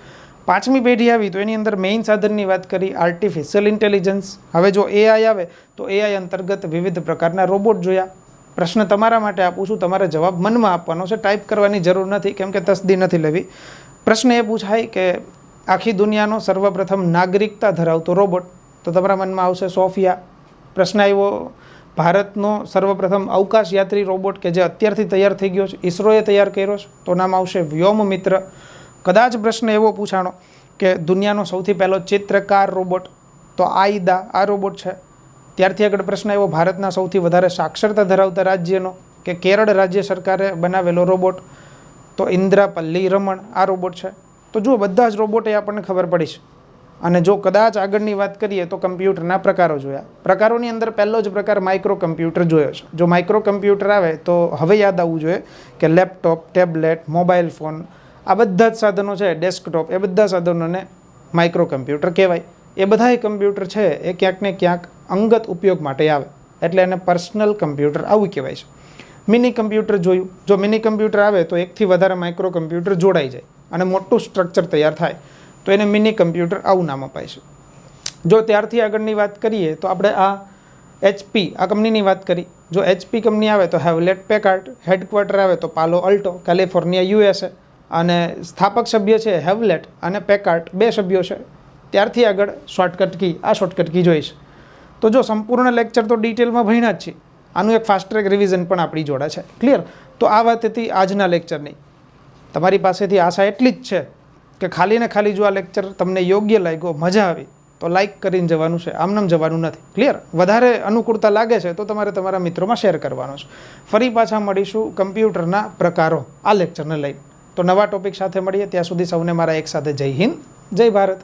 પાંચમી પેઢી આવી તો એની અંદર મેઇન સાધનની વાત કરી, આર્ટિફિશિયલ ઇન્ટેલિજન્સ. હવે જો AI આવે તો AI અંતર્ગત વિવિધ પ્રકારના રોબોટ જોયા. પ્રશ્ન તમારા માટે આપું છું, તમારે જવાબ મનમાં આપવાનો છે, ટાઈપ કરવાની જરૂર નથી કેમ કે તસદી નથી લેવી. પ્રશ્ન એ પૂછાય કે આખી દુનિયાનો સર્વપ્રથમ નાગરિકતા ધરાવતો રોબોટ, તો તમારા મનમાં આવશે સોફિયા. પ્રશ્ન આવ્યો ભારતનો સર્વપ્રથમ અવકાશ યાત્રી રોબોટ કે જે અત્યારથી તૈયાર થઈ ગયો છે, ઇસરોએ તૈયાર કર્યો છે, તો નામ આવશે વ્યોમમિત્ર. કદાચ પ્રશ્ન એવો પૂછાણો કે દુનિયાનો સૌથી પહેલો ચિત્રકાર રોબોટ, તો આઈદા આ રોબોટ છે. ત્યારથી આગળ પ્રશ્ન આવ્યો ભારતના સૌથી વધારે સાક્ષરતા ધરાવતા રાજ્યનો, કે કેરળ રાજ્ય સરકારે બનાવેલો રોબોટ, તો ઇન્દ્રાપલ્લી રમણ આ રોબોટ છે. તો જો બધા જ રોબોટ એ આપણને ખબર પડી છે. અને જો કદાચ આગળની વાત કરીએ તો કમ્પ્યુટરના પ્રકારો જોયા. પ્રકારોની અંદર પહેલો જ પ્રકાર માઇક્રો કમ્પ્યુટર જોયો છે. જો માઇક્રો કમ્પ્યુટર આવે તો હવે યાદ આવવું જોઈએ કે લેપટોપ, ટેબ્લેટ, મોબાઈલ ફોન આ બધા જ સાધનો છે, ડેસ્કટોપ, એ બધા સાધનોને માઇક્રો કમ્પ્યુટર કહેવાય. એ બધાય કમ્પ્યુટર છે એ ક્યાંક ને ક્યાંક અંગત ઉપયોગ માટે આવે એટલે એને પર્સનલ કમ્પ્યુટર આવું કહેવાય છે. મિની કમ્પ્યુટર જોયું. જો મિની કમ્પ્યુટર આવે તો એકથી વધારે માઇક્રો કમ્પ્યુટર જોડાઈ જાય અને મોટું સ્ટ્રક્ચર તૈયાર થાય તો એને મિની કમ્પ્યુટર આવું નામ અપાય છે. જો ત્યારથી આગળની વાત કરીએ તો આપણે આ HP આ કંપનીની વાત કરી. જો HP કંપની આવે તો હેવલેટ પેકાર્ડ, હેડક્વાર્ટર આવે તો પાલો અલ્ટો, કેલિફોર્નિયા USA, અને સ્થાપક સભ્ય છે હેવલેટ અને પેકાર્ડ, 2 સભ્યો છે. ત્યારથી આગળ શોર્ટકટ કી, આ શોર્ટકટ કી જોઈશ. તો જો સંપૂર્ણ લેક્ચર તો ડિટેલમાં ભણ્યા જ છે, આનું એક ફાસ્ટ ટ્રેક રિવિઝન પણ આપણી જોડે છે. ક્લિયર? તો આ વાત હતી આજના લેક્ચરની. તમારી પાસેથી આશા એટલી જ છે કે ખાલી ને ખાલી જો આ લેક્ચર તમને યોગ્ય લાગ્યો, મજા આવી તો લાઇક કરીને જવાનું છે, આમનામ જવાનું નથી. ક્લિયર? વધારે અનુકૂળતા લાગે છે તો તમારે તમારા મિત્રોમાં શેર કરવાનો છે. ફરી પાછા મળીશું કમ્પ્યુટરના પ્રકારો આ લેક્ચરને લઈને. તો નવા ટોપિક સાથે મળીએ, ત્યાં સુધી સૌને મારા એક સાથે જય હિન્દ, જય ભારત.